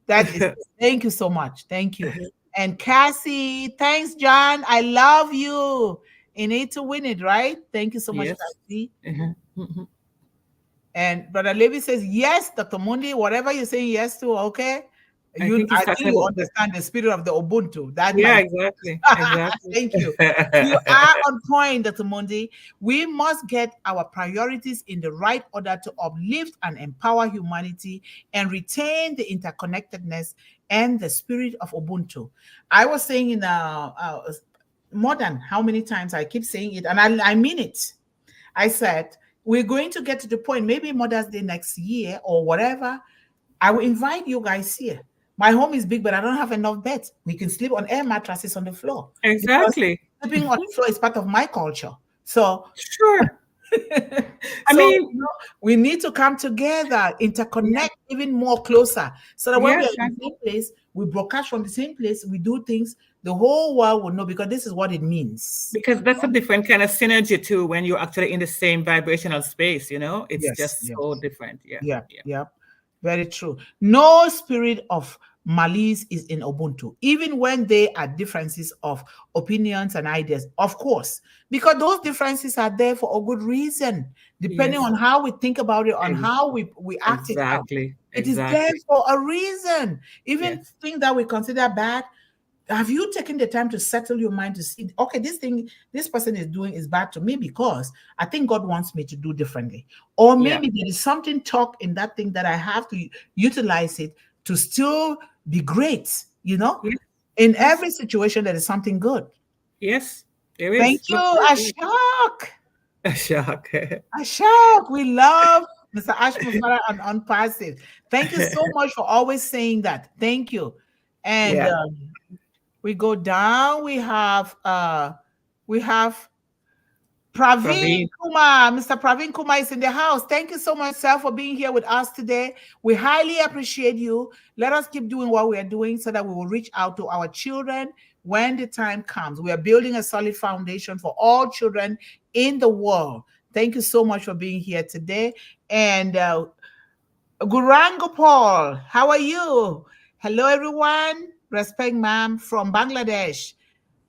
That is, thank you so much. Thank you. And Cassie, thanks, John. I love you. In it to win it, right? Thank you so much, Cassie. And Brother Levy says, yes, Dr. Mundih, whatever you're saying yes to, okay. I think you understand the spirit of the Ubuntu. Exactly. Thank you. You are on point, Dr. Mundih. We must get our priorities in the right order to uplift and empower humanity and retain the interconnectedness and the spirit of Ubuntu. I was saying in more than how many times I keep saying it, and I mean it. I said, we're going to get to the point, maybe Mother's Day next year or whatever. I will invite you guys here. My home is big, but I don't have enough beds. We can sleep on air mattresses on the floor. Exactly. Sleeping on the floor is part of my culture. So Sure. I so mean, we need to come together, interconnect even more closer, so that when we are yes, in the same place, we broadcast from the same place, we do things, the whole world will know, because this is what it means. because that's a different kind of synergy too when you're actually in the same vibrational space, it's Yes, just yes. so different. Yeah. Yeah. Very true. No spirit of malice is in Ubuntu, even when there are differences of opinions and ideas, of course, because those differences are there for a good reason, depending Yes. on how we think about it, on Ex- how we act it out. Exactly. It is there Exactly. for a reason. Even Yes. things that we consider bad, have you taken the time to settle your mind to see, okay, this thing this person is doing is bad to me because I think God wants me to do differently, or Yeah. maybe there is something talk in that thing that I have to utilize it to still be great. Yes. In Yes. every situation there is something good. Yes. There Thank is. you, You're very Ashok. right. Shock. Ashok, we love Mr. Ashmufara on ONPASSIVE. Thank you so much for always saying that. Thank you. And Yeah. we go down. We have Praveen Praveen. Kumar. Mr. Praveen Kumar is in the house. Thank you so much, sir, for being here with us today. We highly appreciate you. Let us keep doing what we are doing so that we will reach out to our children when the time comes. We are building a solid foundation for all children in the world. Thank you so much for being here today. And Gurango Paul, how are you? Hello, everyone. Respect, ma'am, from Bangladesh.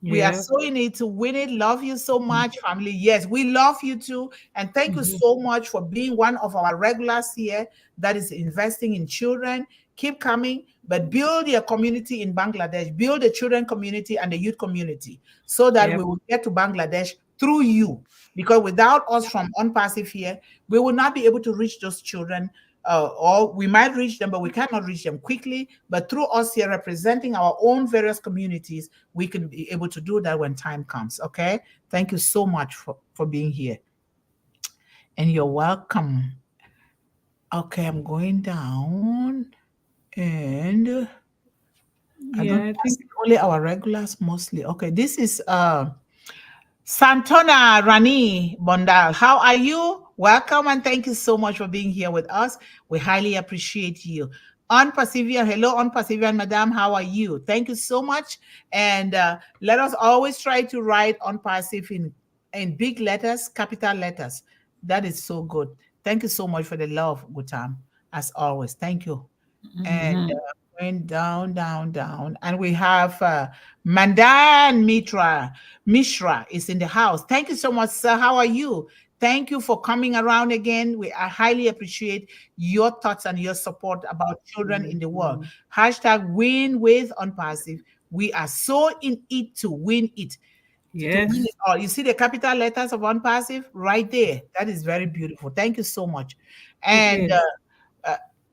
We are Yeah. so in it to win it. Love you so much, family. Yes, we love you too. And thank you Mhm. so much for being one of our regulars here that is investing in children. Keep coming, but build your community in Bangladesh. Build the children community and the youth community so that Yep. we will get to Bangladesh through you. Because without us from ONPASSIVE here, we will not be able to reach those children, or we might reach them, but we cannot reach them quickly. But through us here representing our own various communities, we can be able to do that when time comes. Okay. Thank you so much for being here. And you're welcome. Okay, I'm going down. And I Yeah, don't I I think. see only our regulars mostly. Okay, this is Santona Rani Bondal. How are you? Welcome and thank you so much for being here with us. We highly appreciate you. On Pacifian, hello, on Pacifian, Madam. How are you? Thank you so much. And let us always try to write on passive in big letters, capital letters. That is so good. Thank you so much for the love, Gutam, as always. Thank you. And Mhm. going down, down, down. And we have Mandan Mishra is in the house. Thank you so much, sir. How are you? Thank you for coming around again. I highly appreciate your thoughts and your support about children in the world. Hashtag win with ONPASSIVE. We are so in it to win it. To win Yes. it all. You see the capital letters of ONPASSIVE right there. That is very beautiful. Thank you so much. It And is.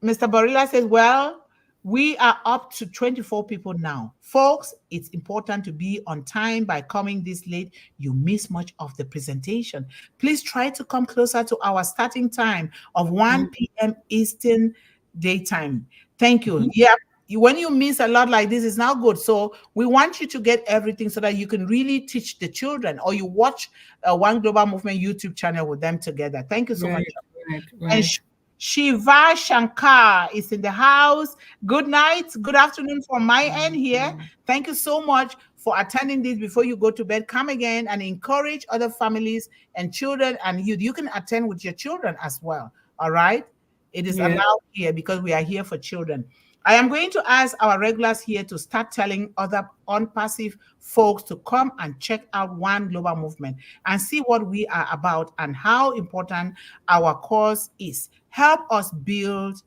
Mr. Barilla says, well, we are up to 24 people now. Folks, it's important to be on time. By coming this late, you miss much of the presentation. Please try to come closer to our starting time of 1 p.m. Eastern Daytime. Thank you. Yeah, when you miss a lot like this, it's not good. So we want you to get everything so that you can really teach the children, or you watch One Global Movement YouTube channel with them together. Thank you so much. Right. Right. And Right. Shiva Shankar is in the house. Good night, good afternoon from my end here. Thank you so much for attending this before you go to bed. Come again and encourage other families and children and youth. You can attend with your children as well. All right. It is Yeah. allowed here because we are here for children. I am going to ask our regulars here to start telling other ONPASSIVE folks to come and check out One Global Movement and see what we are about and how important our cause is. Help us build,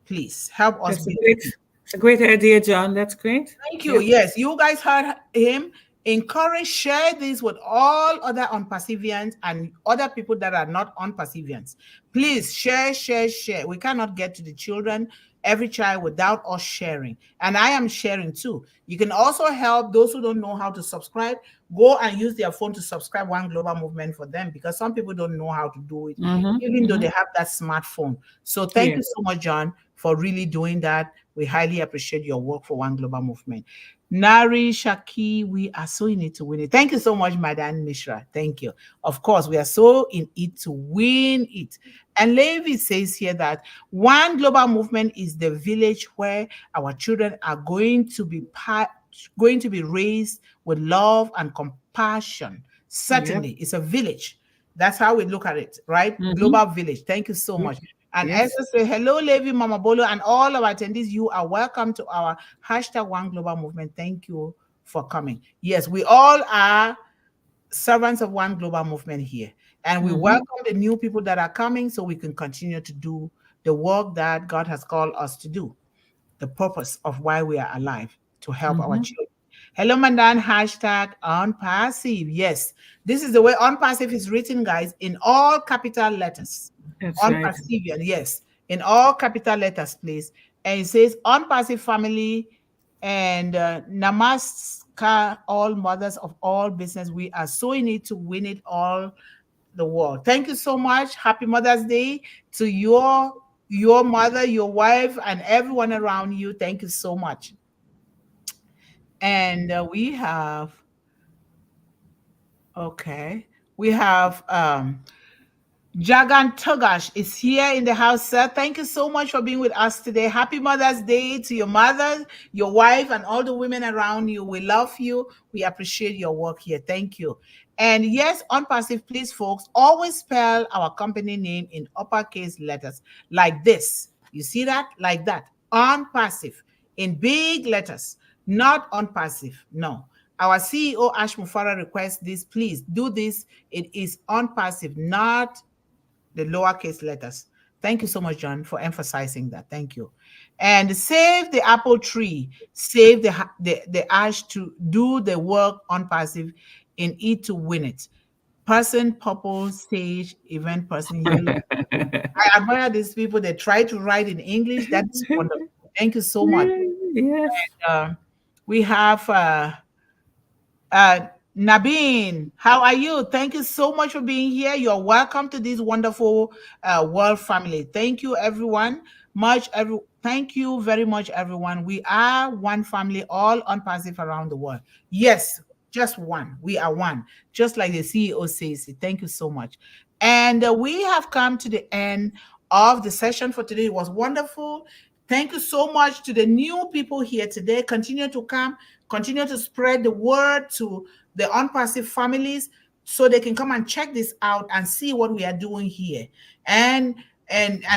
please. Help us That's a build. great. It's a great idea, John. That's great. Thank you. Yep. Yes, you guys heard him. Encourage, share this with all other ONPASSIVians and other people that are not ONPASSIVians. Please share, share, share. We cannot get to the children, every child, without us sharing. And I am sharing too. You can also help those who don't know how to subscribe. Go and use their phone to subscribe One Global Movement for them, because some people don't know how to do it, even though they have that smartphone. So thank Yeah. you so much, John, for for really doing that. We highly appreciate your work for One Global Movement. Nari Shaki, we are so in it to win it. Thank you so much, Madam Mishra. Thank you. Of course, we are so in it to win it. And Levi says here that One Global Movement is the village where our children are going to be raised with love and compassion. Certainly, it's a village. That's how we look at it, right? Global village. Thank you so much. And Esther say, hello, Levi, Mama Bolo, and all our attendees. You are welcome to our hashtag One Global Movement. Thank you for coming. Yes, we all are servants of One Global Movement here. And we welcome the new people that are coming so we can continue to do the work that God has called us to do. The purpose of why we are alive, to help our children. Hello, Mandan, hashtag ONPASSIVE. Yes, this is the way ONPASSIVE is written, guys, in all capital letters. That's ONPASSIVE, yes, in all capital letters, please. And it says ONPASSIVE family and Namaskar, all mothers of all business. We are so in it to win it all the world. Thank you so much. Happy Mother's Day to your mother, your wife, and everyone around you. Thank you so much. And we have Jagan Togash is here in the house, sir. Thank you so much for being with us today. Happy Mother's Day to your mother, your wife, and all the women around you. We love you. We appreciate your work here. Thank you. And yes, ONPASSIVE, please, folks, always spell our company name in uppercase letters like this. You see that? Like that. ONPASSIVE in big letters, not ONPASSIVE. No. Our CEO, Ash Mufara, requests this. Please do this. It is ONPASSIVE, not the lowercase letters. Thank you so much, John, for emphasizing that. Thank you. And save the apple tree, save the ash to do the work ONPASSIVE in it to win it. Person, purple, sage, event, person, yellow. I admire these people. They try to write in English. That's wonderful. Thank you so much. Yes. And, we have Nabeen, how are you? Thank you so much for being here. You're welcome to this wonderful world family. Thank you, everyone. Thank you very much, everyone. We are one family, all ONPASSIVE around the world. Yes, just one. We are one, just like the CEO says. Thank you so much. And we have come to the end of the session for today. It was wonderful. Thank you so much to the new people here today. Continue to come, continue to spread the word to the ONPASSIVE families so they can come and check this out and see what we are doing here. And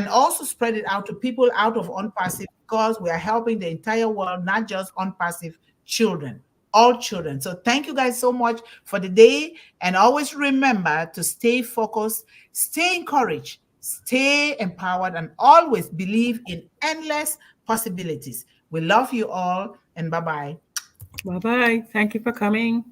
also spread it out to people out of ONPASSIVE, because we are helping the entire world, not just ONPASSIVE children, all children. So thank you guys so much for the day. And always remember to stay focused, stay encouraged, stay empowered, and always believe in endless possibilities. We love you all, and bye-bye. Bye-bye. Thank you for coming.